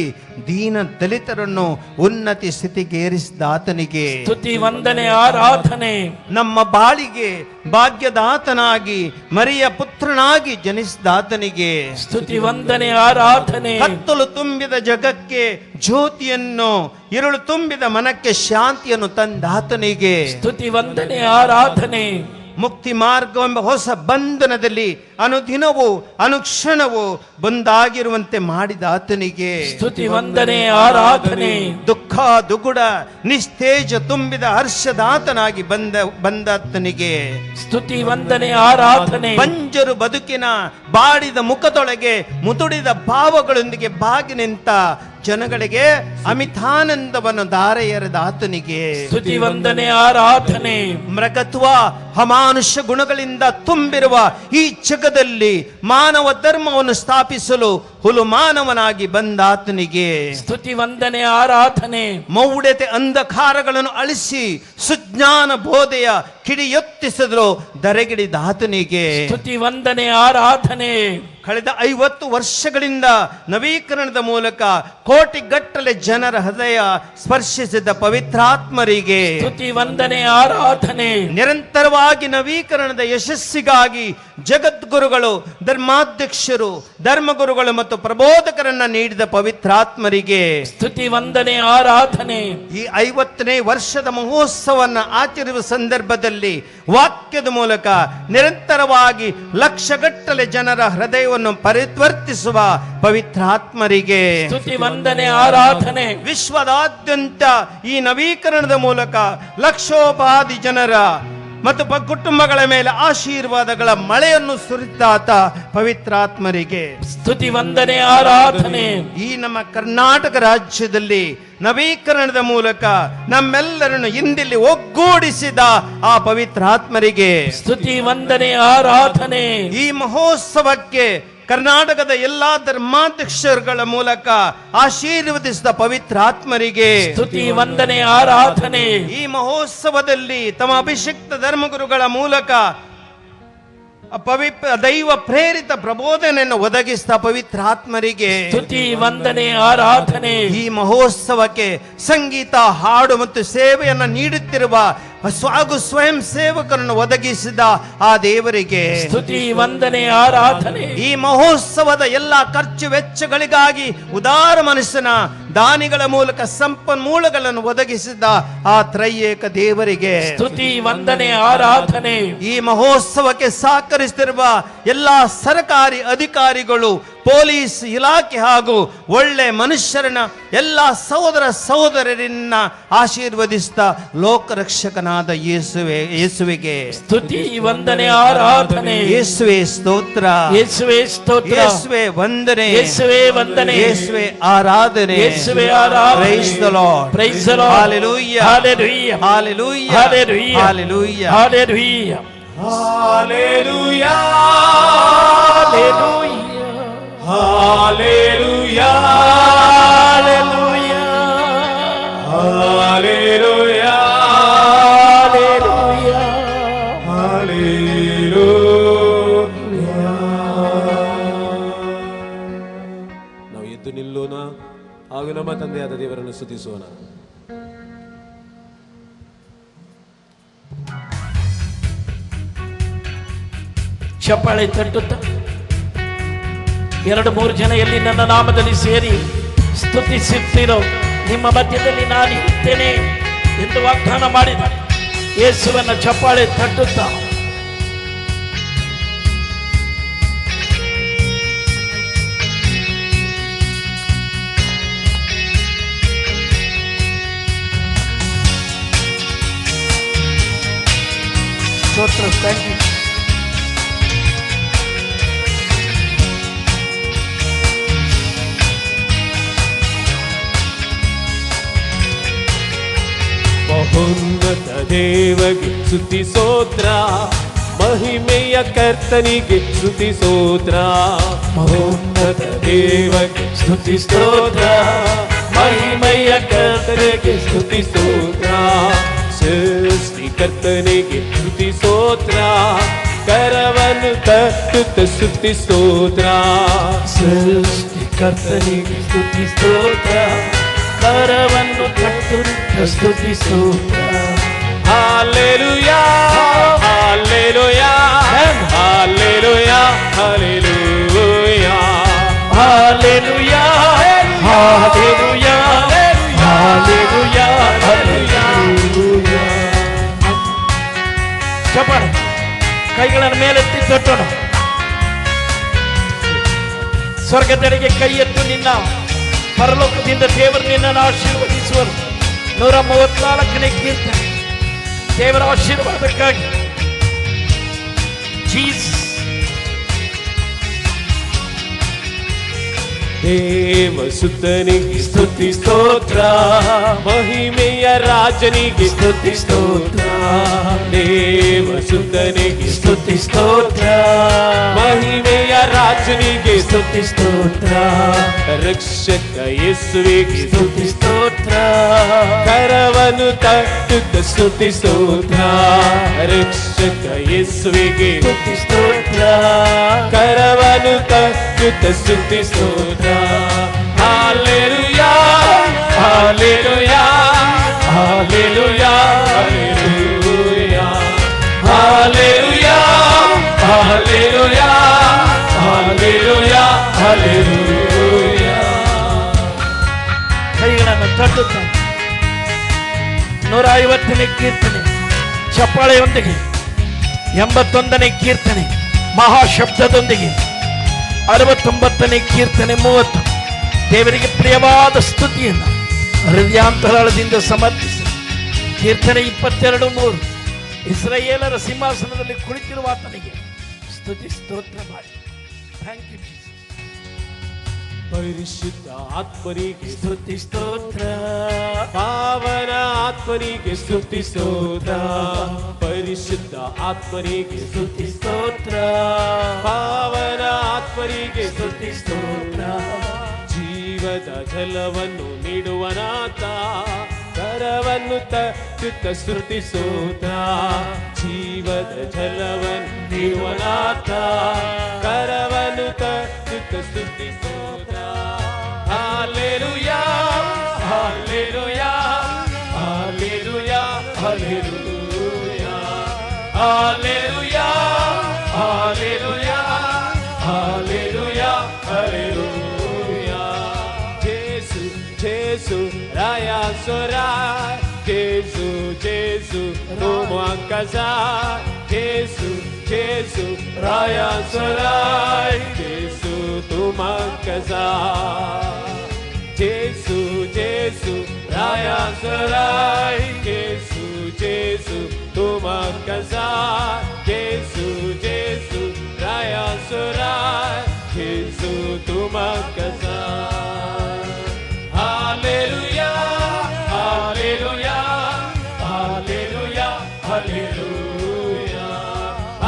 ದೀನ ದಲಿತರನ್ನು ಉನ್ನತಿ ಸ್ಥಿತಿಗೇರಿಸಿದಾತನಿಗೆ ಸ್ತುತಿ ವಂದನೆ ಆರಾಧನೆ. ನಮ್ಮ ಬಾಳಿಗೆ ಭಾಗ್ಯದಾತನಾಗಿ ಮರಿಯ ಪುತ್ರನಾಗಿ ಜನಿಸಿದಾತನಿಗೆ ಸ್ತುತಿ ವಂದನೆ ಆರಾಧನೆ. ಕತ್ತಲು ತುಂಬಿದ ಜಗಕ್ಕೆ ಜ್ಯೋತಿಯನ್ನು, ഇരുಳು ತುಂಬಿದ ಮನಕ್ಕೆ ಶಾಂತಿಯನ್ನು ತಂದಾತನಿಗೆ ಸ್ತುತಿ ವಂದನೆ ಆರಾಧನೆ. ಮುಕ್ತಿ ಮಾರ್ಗವೆಂಬ ಹೊಸ ಬಂಧನದಲ್ಲಿ ಅನುದಿನವೂ ಅನುಕ್ಷಣವೂ ಬಂದಾಗಿರುವಂತೆ ಮಾಡಿದಾತನಿಗೆ ಸ್ತುತಿ ವಂದನೆ ಆರಾಧನೆ. ದುಃಖ ದುಗುಡ ನಿಸ್ತೇಜ ತುಂಬಿದ ಹರ್ಷದಾತನಾಗಿ ಬಂದಾತನಿಗೆ ಸ್ತುತಿ ವಂದನೆ ಆರಾಧನೆ. ಬಂಜರು ಬದುಕಿನ ಬಾಡಿದ ಮುಖದೊಳಗೆ ಮುದುಡಿದ ಭಾವಗಳೊಂದಿಗೆ ಬಾಗಿ ನಿಂತ ಜನಗಳಿಗೆ ಅಮಿತಾನಂದವನ್ನು ಧಾರೆ ಎರೆದ ಆತನಿಗೆ ಸ್ತುತಿ ವಂದನೆ ಆರಾಧನೆ. ಮೃಗತ್ವ ಅಮಾನುಷ ಗುಣಗಳಿಂದ ತುಂಬಿರುವ ಈ ಜಗದಲ್ಲಿ ಮಾನವ ಧರ್ಮವನ್ನು ಸ್ಥಾಪಿಸಲು ಹುಲು ಮಾನವನಾಗಿ ಬಂದಾತನಿಗೆ ಸ್ತುತಿ ವಂದನೆ ಆರಾಧನೆ. ಮೌಢ್ಯತೆ ಅಂಧಕಾರಗಳನ್ನು ಅಳಿಸಿ ಸುಜ್ಞಾನ ಬೋಧೆಯ ಕಿಡಿಯೊತ್ತಿಸಿದ್ರು ಧರೆಗಿಡಿದಾತನಿಗೆ ಸ್ತುತಿ ವಂದನೆ ಆರಾಧನೆ. ಕಳೆದ 50 ವರ್ಷಗಳಿಂದ ನವೀಕರಣದ ಮೂಲಕ ಕೋಟಿಗಟ್ಟಲೆ ಜನರ ಹೃದಯ ಸ್ಪರ್ಶಿಸಿದ ಪವಿತ್ರಾತ್ಮರಿಗೆ ಸ್ತುತಿ ವಂದನೆ ಆರಾಧನೆ. ನಿರಂತರವಾಗಿ ನವೀಕರಣದ ಯಶಸ್ಸಿಗಾಗಿ ಜಗದ್ಗುರುಗಳು, ಧರ್ಮಾಧ್ಯಕ್ಷರು, ಧರ್ಮಗುರುಗಳು ಮತ್ತು ಪ್ರಬೋಧಕರನ್ನ ನೀಡಿದ ಪವಿತ್ರಾತ್ಮರಿಗೆ ಸ್ತುತಿ ವಂದನೆ ಆರಾಧನೆ. ಈ 50ನೇ ವರ್ಷದ ಮಹೋತ್ಸವವನ್ನು ಆಚರಿಸುವ ಸಂದರ್ಭದಲ್ಲಿ ವಾಕ್ಯದ ಮೂಲಕ ನಿರಂತರವಾಗಿ ಲಕ್ಷಗಟ್ಟಲೆ ಜನರ ಹೃದಯವನ್ನು ಪರಿವರ್ತಿಸುವ ಪವಿತ್ರಾತ್ಮರಿಗೆ ಸ್ತುತಿ ವಂದನೆ ಆರಾಧನೆ. ವಿಶ್ವದಾದ್ಯಂತ ಈ ನವೀಕರಣದ ಮೂಲಕ ಲಕ್ಷೋಪಾದಿ ಜನರ ಮತ್ತು ಕುಟುಂಬಗಳ ಮೇಲೆ ಆಶೀರ್ವಾದಗಳ ಮಳೆಯನ್ನು ಸುರಿತಾತ ಪವಿತ್ರಾತ್ಮರಿಗೆ ಸ್ತುತಿ ವಂದನೆ ಆರಾಧನೆ. ಈ ನಮ್ಮ ಕರ್ನಾಟಕ ರಾಜ್ಯದಲ್ಲಿ ನವೀಕರಣದ ಮೂಲಕ ನಮ್ಮೆಲ್ಲರನ್ನು ಹಿಂದಿಲ್ಲಿ ಒಗ್ಗೂಡಿಸಿದ ಆ ಪವಿತ್ರಾತ್ಮರಿಗೆ ಸ್ತುತಿ ವಂದನೆ ಆರಾಧನೆ. ಈ ಮಹೋತ್ಸವಕ್ಕೆ ಕರ್ನಾಟಕದ ಎಲ್ಲಾ ಧರ್ಮಾಧ್ಯಕ್ಷರುಗಳ ಮೂಲಕ ಆಶೀರ್ವದಿಸಿದ ಪವಿತ್ರಾತ್ಮರಿಗೆ ಸ್ತುತಿ ವಂದನೆ ಆರಾಧನೆ. ಈ ಮಹೋತ್ಸವದಲ್ಲಿ ತಮ್ಮ ಅಭಿಷಿಕ್ತ ಧರ್ಮಗುರುಗಳ ಮೂಲಕ ದೈವ ಪ್ರೇರಿತ ಪ್ರಬೋಧನೆಯನ್ನು ಒದಗಿಸಿದ ಪವಿತ್ರಾತ್ಮರಿಗೆ ಸ್ತುತಿ ವಂದನೆ ಆರಾಧನೆ. ಈ ಮಹೋತ್ಸವಕ್ಕೆ ಸಂಗೀತ, ಹಾಡು ಮತ್ತು ಸೇವೆಯನ್ನು ನೀಡುತ್ತಿರುವ ಸ್ವಯಂ ಸೇವಕರನ್ನು ಒದಗಿಸಿದ ಆ ದೇವರಿಗೆ ಸ್ತುತಿ ವಂದನೆ ಆರಾಧನೆ. ಈ ಮಹೋತ್ಸವದ ಎಲ್ಲಾ ಖರ್ಚು ವೆಚ್ಚಗಳಿಗಾಗಿ ಉದಾರ ಮನಸ್ಸಿನ ದಾನಿಗಳ ಮೂಲಕ ಸಂಪನ್ಮೂಲಗಳನ್ನು ಒದಗಿಸಿದ ಆ ತ್ರೈಯೇಕ ದೇವರಿಗೆ ಸ್ತುತಿ ವಂದನೆ ಆರಾಧನೆ. ಈ ಮಹೋತ್ಸವಕ್ಕೆ ಸಹಕರಿಸುತ್ತಿರುವ ಎಲ್ಲಾ ಸರ್ಕಾರಿ ಅಧಿಕಾರಿಗಳು, ಪೊಲೀಸ್ ಇಲಾಖೆ ಹಾಗೂ ಒಳ್ಳೆ ಮನುಷ್ಯರನ್ನ ಎಲ್ಲಾ ಸಹೋದರ ಸಹೋದರರನ್ನ ಆಶೀರ್ವದಿಸಿದ ಲೋಕರಕ್ಷಕನಾದ ಯೇಸುವಿಗೆ ಸ್ತುತಿ ವಂದನೆ ಆರಾಧನೆ. ಯೇಸುವೆ ಸ್ತೋತ್ರ, ಯೇಸುವೆ ಸ್ತೋತ್ರ, ಯೇಸುವೆ ವಂದನೆ, ಯೇಸುವೆ ವಂದನೆ, ಯೇಸುವೆ ಆರಾಧನೆ, ಯೇಸುವೆ ಆರಾಧನೆ. Praise the Lord. Praise the Lord. Hallelujah. Hallelujah. Hallelujah. Hallelujah. Hallelujah. Hallelujah. Hallelujah. Hallelujah. Hallelujah. Hallelujah. Hallelujah. Hallelujah. ನಾವು ಎದ್ದು ನಿಲ್ಲೋಣ ಹಾಗೂ ನಮ್ಮ ತಂದೆಯಾದ ದೇವರನ್ನು ಸ್ತುತಿಸೋಣ. ಚಪ್ಪಾಳೆ ತಟ್ಟುತ್ತ 2-3 ಜನ ಎಲ್ಲಿ ನನ್ನ ನಾಮದಲ್ಲಿ ಸೇರಿ ಸ್ತುತಿಸುತ್ತಿರೋ ನಿಮ್ಮ ಮಧ್ಯದಲ್ಲಿ ನಾನು ಇರುತ್ತೇನೆ ಎಂದು ವಾಗ್ದಾನ ಮಾಡಿದ ಯೇಸುವನ್ನ ಚಪ್ಪಾಳೆ ತಟ್ಟುತ್ತ ಸ್ತೋತ್ರ. Thank you. ಮಹೋನ್ನತ ದೇವಗೆ ಸ್ತುತಿ ಸ್ತೋತ್ರ, ಮಹಿಮೆಯ ಕರ್ತನಿಗೆ ಸ್ತುತಿ ಸ್ತೋತ್ರ. ಮಹೋನ್ನತ ದೇವಗೆ ಸ್ತುತಿ ಸ್ತೋತ್ರ, ಮಹಿಮೆಯ ಕರ್ತನಿಗೆ ಸ್ತುತಿ ಸ್ತೋತ್ರ. ಸೃಷ್ಟಿಕರ್ತನಿಗೆ ಸ್ತುತಿ ಸ್ತೋತ್ರ, ಕರವನ್ನು ತಟ್ಟುತ್ತ ಸ್ತುತಿ ಸ್ತೋತ್ರ ಸೃಷ್ಟಿಕರ್ತನಿಗೆ ಸ್ತುತಿ ಸ್ತೋತ್ರ ಕರವನ್ನು ತಟ್ಟುತ್ತ ಸ್ತುತಿ ಸ್ತೋತ್ರ Hallelujah, hallelujah, hallelujah, hallelujah, Hallelujah, Hallelujah, Hallelujah, Hallelujah. ಚಪ್ಪಾಳೆ ಕೈಗಳನ್ನು ಮೇಲೆತ್ತಿ ತಟ್ಟೋಣ. ಸ್ವರ್ಗದೆಡೆಗೆ ಕೈ ಎತ್ತು ನಿನ್ನ ಪರಲೋಕದಿಂದ ದೇವರು ನಿನ್ನನ್ನು ಆಶೀರ್ವದಿಸುವರು. 134ನೇ ಕೀರ್ತನೆ ದೇವರ ಆಶೀರ್ವಾದಕ್ಕಾಗಿ. ಜೀಸಸ್ ದೇವಸುತನಿಗೆ ಸ್ತುತಿ ಸ್ತೋತ್ರ ಮಹಿಮೆಯ ರಾಜನಿಗೆ ಸ್ತುತಿ ಸ್ತೋತ್ರ ದೇವಸುತನಿಗೆ ಸ್ತುತಿ ಸ್ತೋತ್ರ ಮಹಿಮೆಯ ರಾಜನಿಗೆ ಸ್ತುತಿ ಸ್ತೋತ್ರ ರಕ್ಷಕ ಯೇಸುವಿಗೆ ಸ್ತುತಿ ಸ್ತೋತ್ರ ಕರವನ್ನು ತಟ್ಟುತ್ತ ಸ್ತುತಿ ಸ್ತೋತ್ರ ರಕ್ಷಕ ಯೇಸುವಿಗೆ ಸ್ತುತಿ ಸ್ತೋತ್ರ ಕರವನ್ನು ತಟ್ಟುತ್ತ ಸ್ತುತಿ ಸ್ತೋತ್ರ Hallelujah, hallelujah, hallelujah, hallelujah, hallelujah, hallelujah, hallelujah, hallelujah. ಕೈಗಳನ್ನು ತಟ್ಟುತ್ತ 150ನೇ ಕೀರ್ತನೆ ಚಪ್ಪಾಳೆಯೊಂದಿಗೆ 81ನೇ ಕೀರ್ತನೆ ಮಹಾಶಬ್ದದೊಂದಿಗೆ 69ನೇ ಕೀರ್ತನೆ 30 ದೇವರಿಗೆ ಪ್ರಿಯವಾದ ಸ್ತುತಿಯನ್ನು ಹೃದಯಾಂತರಾಳದಿಂದ ಸಮರ್ಪಿಸಿ. ಕೀರ್ತನೆ 22:3 ಇಸ್ರಾಯೇಲರ ಸಿಂಹಾಸನದಲ್ಲಿ ಕುಳಿತಿರುವ ಆತನಿಗೆ ಸ್ತುತಿ ಸ್ತೋತ್ರ ಮಾಡಿ. Thank you Jesus. ಪರಿಶುದ್ಧ ಆತ್ಮನಿಗೆ ಸ್ತುತಿ ಸ್ತೋತ್ರ ಪಾವನ ಆತ್ಮನಿಗೆ ಸ್ತುತಿ ಸ್ತೋತ್ರ ಪರಿಶುದ್ಧ ಆತ್ಮನಿಗೆ ಸ್ತುತಿ ಸ್ತೋತ್ರ ಪಾವನ ಆತ್ಮನಿಗೆ ಸ್ತುತಿ ಸ್ತೋತ್ರ ಜೀವದ ಜಲವನ್ನು ನೀಡುವನಾಥ ಕರವನ್ನು ತಟ್ಟುತ್ತ ಸ್ತುತಿ ಸ್ತೋತ್ರ ಜೀವದ ಜಲವನ್ನು ನೀಡುವನಾಥ ಕರವನ್ನು ತಟ್ಟುತ್ತ ಸ್ತುತಿ ಸ್ತೋತ್ರ Hallelujah, hallelujah, hallelujah, hallelujah, hallelujah, hallelujah, hallelujah, hallelujah. Jesu, Jesu, Raya Sorai, Jesu, Jesu, Como a casar, Jesu, Jesu, Raya Sorai, Jesu, Tuma casar. Jesu, Jesu, Raya Sorai, Jesu, Jesu, Tuma casar, Jesu, Jesu, Raya Sorai, Jesu, Tuma casar. Hallelujah, hallelujah, hallelujah, hallelujah,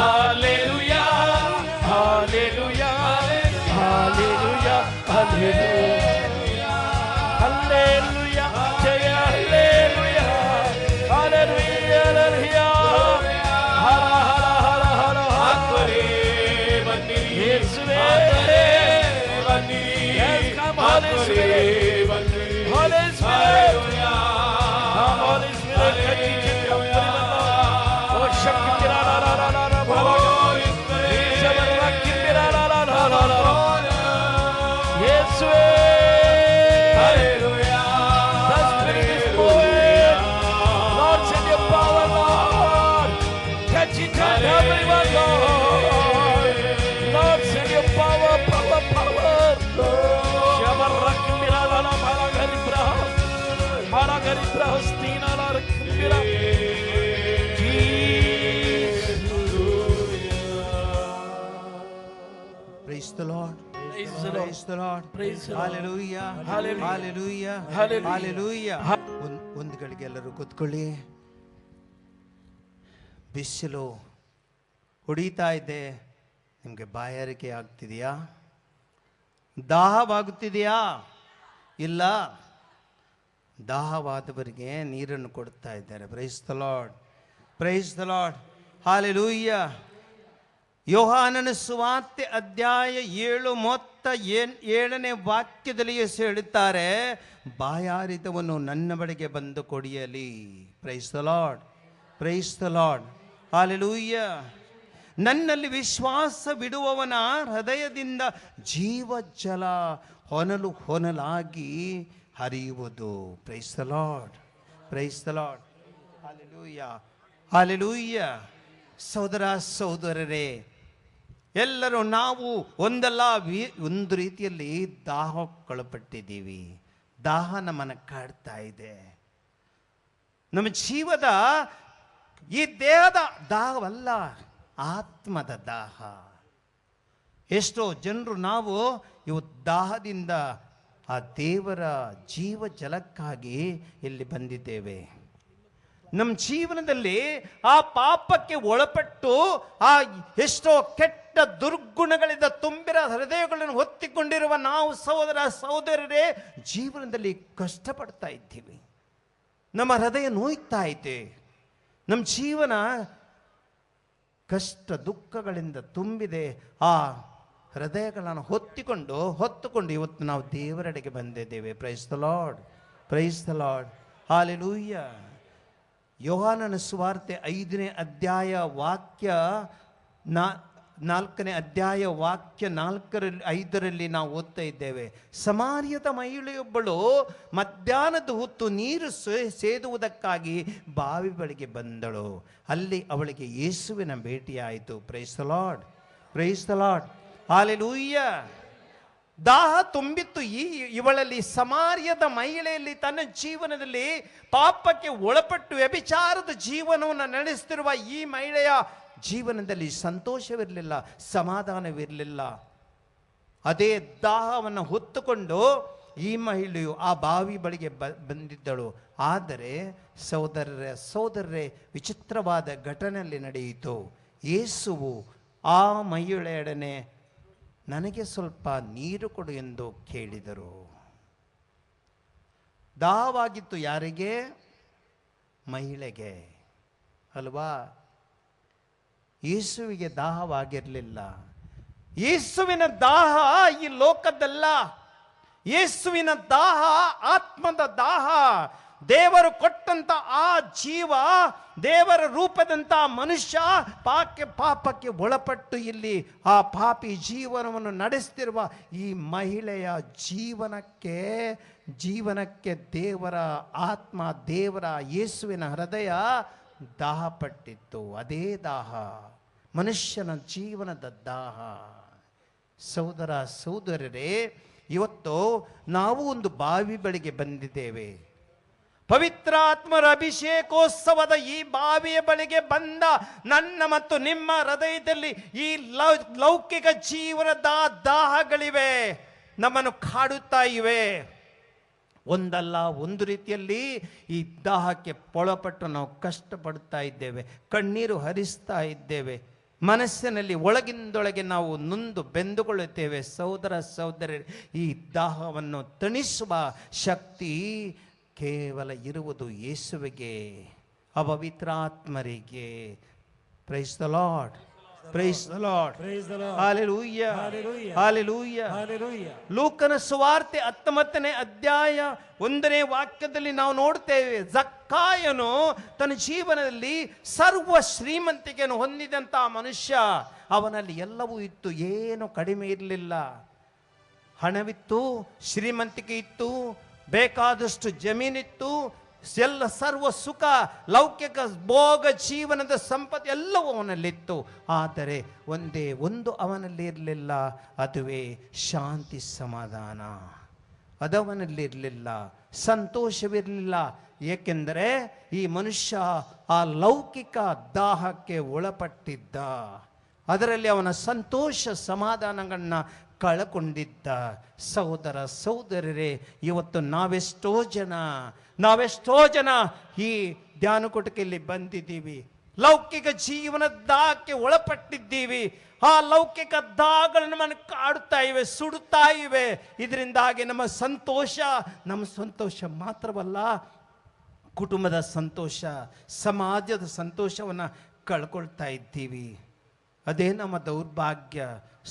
hallelujah, hallelujah, Hallelujah, hallelujah, hallelujah, jaya hallelujah, hallelujah, hallelujah, hara hara hara hara Akbare bandiri, Yeshuve bandiri, Yes, come Holy Spirit, bandiri, Holy Spirit, Hallelujah, come Holy Spirit, oh shakti mira la la la la la Holy Spirit, shakti mira la la la la la Yeshuve Hallelujah, the Spirit is moving. Lord, send your power, Lord. Touch each and everyone, Lord. Lord, send your power, power, power. Shabarak mirala mara garibra, stina la rakbira. Praise the Lord. Praise the Lord. Praise the Lord. Praise the Lord. Hallelujah. Hallelujah. Hallelujah. Hallelujah. Hallelujah. ಒಂದು ಗಳಿಗೆ ಎಲ್ಲರೂ ಕೂತ್ಕೊಳ್ಳಿ. ಬಿಸಿಲು ಹೊಡಿತಾ ಇದೆ. ನಿಮಗೆ ಬಾಯಾರಿಕೆ ಆಗ್ತಿದೆಯಾ? ದಾಹವಾಗುತ್ತಿದೆಯಾ? ಇಲ್ಲ. ದಾಹವಾದವರಿಗೆ ನೀರನ್ನು ಕೊಡ್ತಾ ಇದ್ದಾರೆ. Price the Lord. Praise the lord. Hallelujah. ಯೋಹಾನನ ಸುವಾರ್ತೆ ಅಧ್ಯಾಯ 7:7ನೇ ವಾಕ್ಯದಲ್ಲಿ ಯೇಸು ಹೇಳುತ್ತಾರೆ, ಬಾಯಾರಿದವನು ನನ್ನ ಬಳಿಗೆ ಬಂದು ಕೊಡಿಯಲಿ. Praise the Lord, praise the Lord, hallelujah. ನನ್ನಲ್ಲಿ ವಿಶ್ವಾಸವಿಡುವವನ ಹೃದಯದಿಂದ ಜೀವಜಲ ಹೊನಲು ಹೊನಲಾಗಿ ಹರಿಯುವುದು. Praise the Lord, praise the Lord, hallelujah, hallelujah. ಸಹೋದರ ಸಹೋದರರೇ, ಎಲ್ಲರೂ ನಾವು ಒಂದು ರೀತಿಯಲ್ಲಿ ದಾಹಕ್ಕೊಳಪಟ್ಟಿದ್ದೀವಿ. ದಾಹ ನಮ್ಮನ್ನು ಕಾಡ್ತಾ ಇದೆ. ನಮ್ಮ ಜೀವದ ಈ ದೇಹದ ದಾಹವಲ್ಲ, ಆತ್ಮದ ದಾಹ. ಎಷ್ಟೋ ಜನರು ನಾವು ಇವತ್ತು ದಾಹದಿಂದ ಆ ದೇವರ ಜೀವ ಜಲಕ್ಕಾಗಿ ಇಲ್ಲಿ ಬಂದಿದ್ದೇವೆ. ನಮ್ಮ ಜೀವನದಲ್ಲಿ ಆ ಪಾಪಕ್ಕೆ ಒಳಪಟ್ಟು ಆ ಎಷ್ಟೋ ಕೆಟ್ಟ ದುರ್ಗುಣಗಳಿಂದ ತುಂಬಿರ ಹೃದಯಗಳನ್ನು ಹೊತ್ತಿಕೊಂಡಿರುವ ನಾವು ಸಹೋದರ ಸಹೋದರರೇ ಜೀವನದಲ್ಲಿ ಕಷ್ಟಪಡ್ತಾ ಇದ್ದೀವಿ. ನಮ್ಮ ಹೃದಯ ನೋಯ್ತಾ ಇದೆ. ನಮ್ಮ ಜೀವನ ಕಷ್ಟ ದುಃಖಗಳಿಂದ ತುಂಬಿದೆ. ಆ ಹೃದಯಗಳನ್ನು ಹೊತ್ತುಕೊಂಡು ಇವತ್ತು ನಾವು ದೇವರೆಡೆಗೆ ಬಂದಿದ್ದೇವೆ. Price the Lord, praise the Lord, hallelujah. ಯೋಹಾನನ ಸುವಾರ್ತೆ 5ನೇ ಅಧ್ಯಾಯ ವಾಕ್ಯ 4ನೇ ಅಧ್ಯಾಯ ವಾಕ್ಯ 4-5 ನಾವು ಓದ್ತಾ ಇದ್ದೇವೆ. ಸಮಾರ್ಯದ ಮಹಿಳೆಯೊಬ್ಬಳು ಮಧ್ಯಾಹ್ನದ ಹೊತ್ತು ನೀರು ಸೇದುವುದಕ್ಕಾಗಿ ಬಾವಿ ಬಳಿಗೆ ಬಂದಳು. ಅಲ್ಲಿ ಅವಳಿಗೆ ಯೇಸುವಿನ ಭೇಟಿಯಾಯಿತು. Praise the Lord, praise the Lord, hallelujah. ದಾಹ ತುಂಬಿತ್ತು ಇವಳಲ್ಲಿ. ಸಮಾರ್ಯದ ಮಹಿಳೆಯಲ್ಲಿ ತನ್ನ ಜೀವನದಲ್ಲಿ ಪಾಪಕ್ಕೆ ಒಳಪಟ್ಟು ವ್ಯಭಿಚಾರದ ಜೀವನವನ್ನು ನಡೆಸುತ್ತಿರುವ ಈ ಮಹಿಳೆಯ ಜೀವನದಲ್ಲಿ ಸಂತೋಷವಿರಲಿಲ್ಲ, ಸಮಾಧಾನವಿರಲಿಲ್ಲ. ಅದೇ ದಾಹವನ್ನು ಹೊತ್ತುಕೊಂಡು ಈ ಮಹಿಳೆಯು ಆ ಬಾವಿ ಬಳಿಗೆ ಬಂದಿದ್ದಳು. ಆದರೆ ಸಹೋದರರೇ ವಿಚಿತ್ರವಾದ ಘಟನೆಯಲ್ಲಿ ನಡೆಯಿತು. ಯೇಸುವು ಆ ಮಹಿಳೆಯೊಡನೆ ನನಗೆ ಸ್ವಲ್ಪ ನೀರು ಕೊಡು ಎಂದು ಕೇಳಿದರು. ದಾಹವಾಗಿತ್ತು ಯಾರಿಗೆ? ಮಹಿಳೆಗೆ ಅಲ್ವಾ? ಯೇಸುವಿಗೆ ದಾಹವಾಗಿರಲಿಲ್ಲ. ಯೇಸುವಿನ ದಾಹ ಈ ಲೋಕದಲ್ಲ. ಯೇಸುವಿನ ದಾಹ ಆತ್ಮದ ದಾಹ. ದೇವರು ಕೊಟ್ಟಂತ ಆ ಜೀವ, ದೇವರ ರೂಪದಂತ ಮನುಷ್ಯ ಪಾಪಕ್ಕೆ ಒಳಪಟ್ಟು ಇಲ್ಲಿ ಆ ಪಾಪಿ ಜೀವನವನ್ನು ನಡೆಸ್ತಿರುವ ಈ ಮಹಿಳೆಯ ಜೀವನಕ್ಕೆ ದೇವರ ಆತ್ಮ, ದೇವರ ಯೇಸುವಿನ ಹೃದಯ ದಾಹಪಟ್ಟಿತ್ತು. ಅದೇ ದಾಹ ಮನುಷ್ಯನ ಜೀವನದ ದಾಹ. ಸಹೋದರ ಸಹೋದರರೇ, ಇವತ್ತು ನಾವು ಒಂದು ಬಾವಿ ಬಳಿಗೆ ಬಂದಿದ್ದೇವೆ. ಪವಿತ್ರಾತ್ಮರ ಅಭಿಷೇಕೋತ್ಸವದ ಈ ಬಾವಿಯ ಬಳಿಗೆ ಬಂದ ನನ್ನ ಮತ್ತು ನಿಮ್ಮ ಹೃದಯದಲ್ಲಿ ಈ ಲೌಕಿಕ ಜೀವನದ ದಾಹಗಳಿವೆ, ನಮ್ಮನ್ನು ಕಾಡುತ್ತಾ ಇವೆ. ಒಂದಲ್ಲ ಒಂದು ರೀತಿಯಲ್ಲಿ ಈ ದಾಹಕ್ಕೆ ಒಳಪಟ್ಟು ನಾವು ಕಷ್ಟಪಡ್ತಾ ಇದ್ದೇವೆ, ಕಣ್ಣೀರು ಹರಿಸ್ತಾ ಇದ್ದೇವೆ. ಮನಸ್ಸಿನಲ್ಲಿ ಒಳಗಿಂದೊಳಗೆ ನಾವು ನೊಂದು ಬೆಂದುಕೊಳ್ಳುತ್ತೇವೆ. ಸಹೋದರ ಸಹೋದರರೇ, ಈ ದಾಹವನ್ನು ತಣಿಸುವ ಶಕ್ತಿ ಕೇವಲ ಇರುವುದು ಯೇಸುವಿಗೆ, ಅಪವಿತ್ರಾತ್ಮರಿಗೆ. Praise the Lord, praise the Lord, hallelujah, hallelujah. ಲೂಕನ ಸುವಾರ್ತೆ 19ನೇ ಅಧ್ಯಾಯ 1ನೇ ವಾಕ್ಯದಲ್ಲಿ ನಾವು ನೋಡ್ತೇವೆ, ಜಕ್ಕಾಯನು ತನ್ನ ಜೀವನದಲ್ಲಿ ಸರ್ವ ಶ್ರೀಮಂತಿಕೆಯನ್ನು ಹೊಂದಿದಂತ ಮನುಷ್ಯ. ಅವನಲ್ಲಿ ಎಲ್ಲವೂ ಇತ್ತು, ಏನು ಕಡಿಮೆ ಇರಲಿಲ್ಲ. ಹಣವಿತ್ತು, ಶ್ರೀಮಂತಿಕೆ ಇತ್ತು, ಬೇಕಾದಷ್ಟು ಜಮೀನಿತ್ತು, ಎಲ್ಲ ಸರ್ವ ಸುಖ, ಲೌಕಿಕ ಭೋಗ ಜೀವನದ ಸಂಪತ್ತು ಎಲ್ಲವೂ ಅವನಲ್ಲಿತ್ತು. ಆದರೆ ಒಂದೇ ಒಂದು ಅವನಲ್ಲಿ ಇರಲಿಲ್ಲ, ಅದುವೇ ಶಾಂತಿ ಸಮಾಧಾನ. ಅದವನಲ್ಲಿರಲಿಲ್ಲ, ಸಂತೋಷವಿರಲಿಲ್ಲ. ಏಕೆಂದರೆ ಈ ಮನುಷ್ಯ ಆ ಲೌಕಿಕ ದಾಹಕ್ಕೆ ಒಳಪಟ್ಟಿದ್ದ. ಅದರಲ್ಲಿ ಅವನ ಸಂತೋಷ ಸಮಾಧಾನಗಳನ್ನ ಕಳಕೊಂಡಿದ್ದ. ಸಹೋದರ ಸಹೋದರರೇ, ಇವತ್ತು ನಾವೆಷ್ಟೋ ಜನ ಈ ಧ್ಯಾನಕೂಟಕ್ಕೆ ಬಂದಿದ್ದೀವಿ, ಲೌಕಿಕ ಜೀವನದ ದಾಹಕ್ಕೆ ಒಳಪಟ್ಟಿದ್ದೀವಿ. ಆ ಲೌಕಿಕ ದಾಹಗಳು ನಮ್ಮನ್ನು ಕಾಡುತ್ತಾ ಇವೆ, ಸುಡುತ್ತಾ ಇವೆ. ಇದರಿಂದಾಗಿ ನಮ್ಮ ಸಂತೋಷ ಮಾತ್ರವಲ್ಲ, ಕುಟುಂಬದ ಸಂತೋಷ, ಸಮಾಜದ ಸಂತೋಷವನ್ನು ಕಳ್ಕೊಳ್ತಾ ಇದ್ದೀವಿ. ಅದೇ ನಮ್ಮ ದೌರ್ಭಾಗ್ಯ.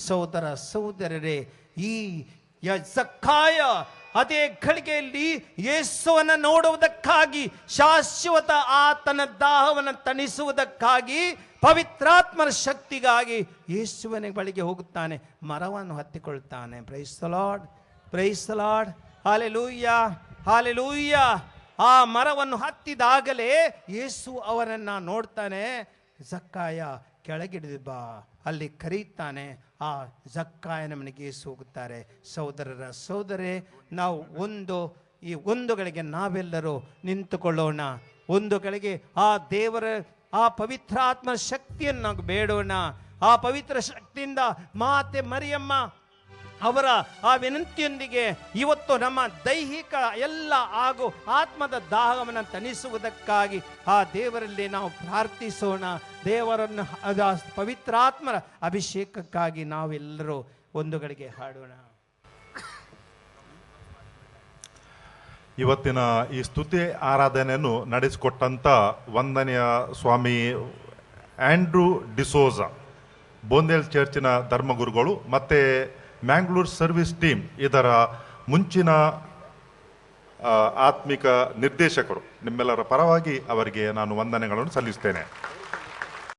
ಸಹೋದರ ಸಹೋದರರೇ, ಈ ಜಕ್ಕಾಯ ಅದೇ ಗಳಿಗೆಯಲ್ಲಿ ಯೇಸುವನ್ನು ನೋಡುವುದಕ್ಕಾಗಿ, ಶಾಶ್ವತ ಆತನ ದಾಹವನ್ನು ತಣಿಸುವುದಕ್ಕಾಗಿ, ಪವಿತ್ರಾತ್ಮನ ಶಕ್ತಿಗಾಗಿ ಯೇಸುವಿನ ಬಳಿಗೆ ಹೋಗುತ್ತಾನೆ, ಮರವನ್ನು ಹತ್ತಿಕೊಳ್ತಾನೆ. Praise the Lord, praise the Lord, hallelujah, hallelujah. ಆ ಮರವನ್ನು ಹತ್ತಿದಾಗಲೇ ಯೇಸು ಅವರನ್ನು ನೋಡ್ತಾನೆ. ಜಕ್ಕಾಯ ಕೆಳಗಿಡಿದು ಬಾ, ಅಲ್ಲಿ ಕರೀತಾನೆ. ಆ ಜಕ್ಕಾಯನ ಮನೆಗೆ ಯೇಸು ಹೋಗುತ್ತಾರೆ. ಸಹೋದರರ ಸಹೋದರೇ, ನಾವು ಈ ಒಂದು ಗಳಿಗೆ ನಾವೆಲ್ಲರೂ ನಿಂತುಕೊಳ್ಳೋಣ. ಒಂದು ಗಳಿಗೆ ಆ ದೇವರ ಆ ಪವಿತ್ರಾತ್ಮ ಶಕ್ತಿಯನ್ನು ನಾವು ಬೇಡೋಣ. ಆ ಪವಿತ್ರ ಶಕ್ತಿಯಿಂದ ಮಾತೆ ಮರಿಯಮ್ಮ ಅವರ ಆ ವಿನಂತಿಯೊಂದಿಗೆ ಇವತ್ತು ನಮ್ಮ ದೈಹಿಕ ಎಲ್ಲ ಹಾಗೂ ಆತ್ಮದ ದಾಹವನ್ನು ತಣಿಸುವುದಕ್ಕಾಗಿ ಆ ದೇವರಲ್ಲಿ ನಾವು ಪ್ರಾರ್ಥಿಸೋಣ. ದೇವರನ್ನು ಪವಿತ್ರಾತ್ಮರ ಅಭಿಷೇಕಕ್ಕಾಗಿ ನಾವೆಲ್ಲರೂ ಒಂದು ಗಳಿಗೆ ಹಾಡೋಣ. ಇವತ್ತಿನ ಈ ಸ್ತುತಿ ಆರಾಧನೆಯನ್ನು ನಡೆಸಿಕೊಟ್ಟಂಥ ವಂದನೆಯ ಸ್ವಾಮಿ ಆಂಡ್ರೂ ಡಿಸೋಜ, ಬೋಂದೇಲ್ ಚರ್ಚಿನ ಧರ್ಮಗುರುಗಳು ಮತ್ತು ಮ್ಯಾಂಗ್ಳೂರ್ ಸರ್ವಿಸ್ ಟೀಮ್, ಇದರ ಮುಂಚಿನ ಆತ್ಮಿಕ ನಿರ್ದೇಶಕರು, ನಿಮ್ಮೆಲ್ಲರ ಪರವಾಗಿ ಅವರಿಗೆ ನಾನು ವಂದನೆಗಳನ್ನು ಸಲ್ಲಿಸ್ತೇನೆ.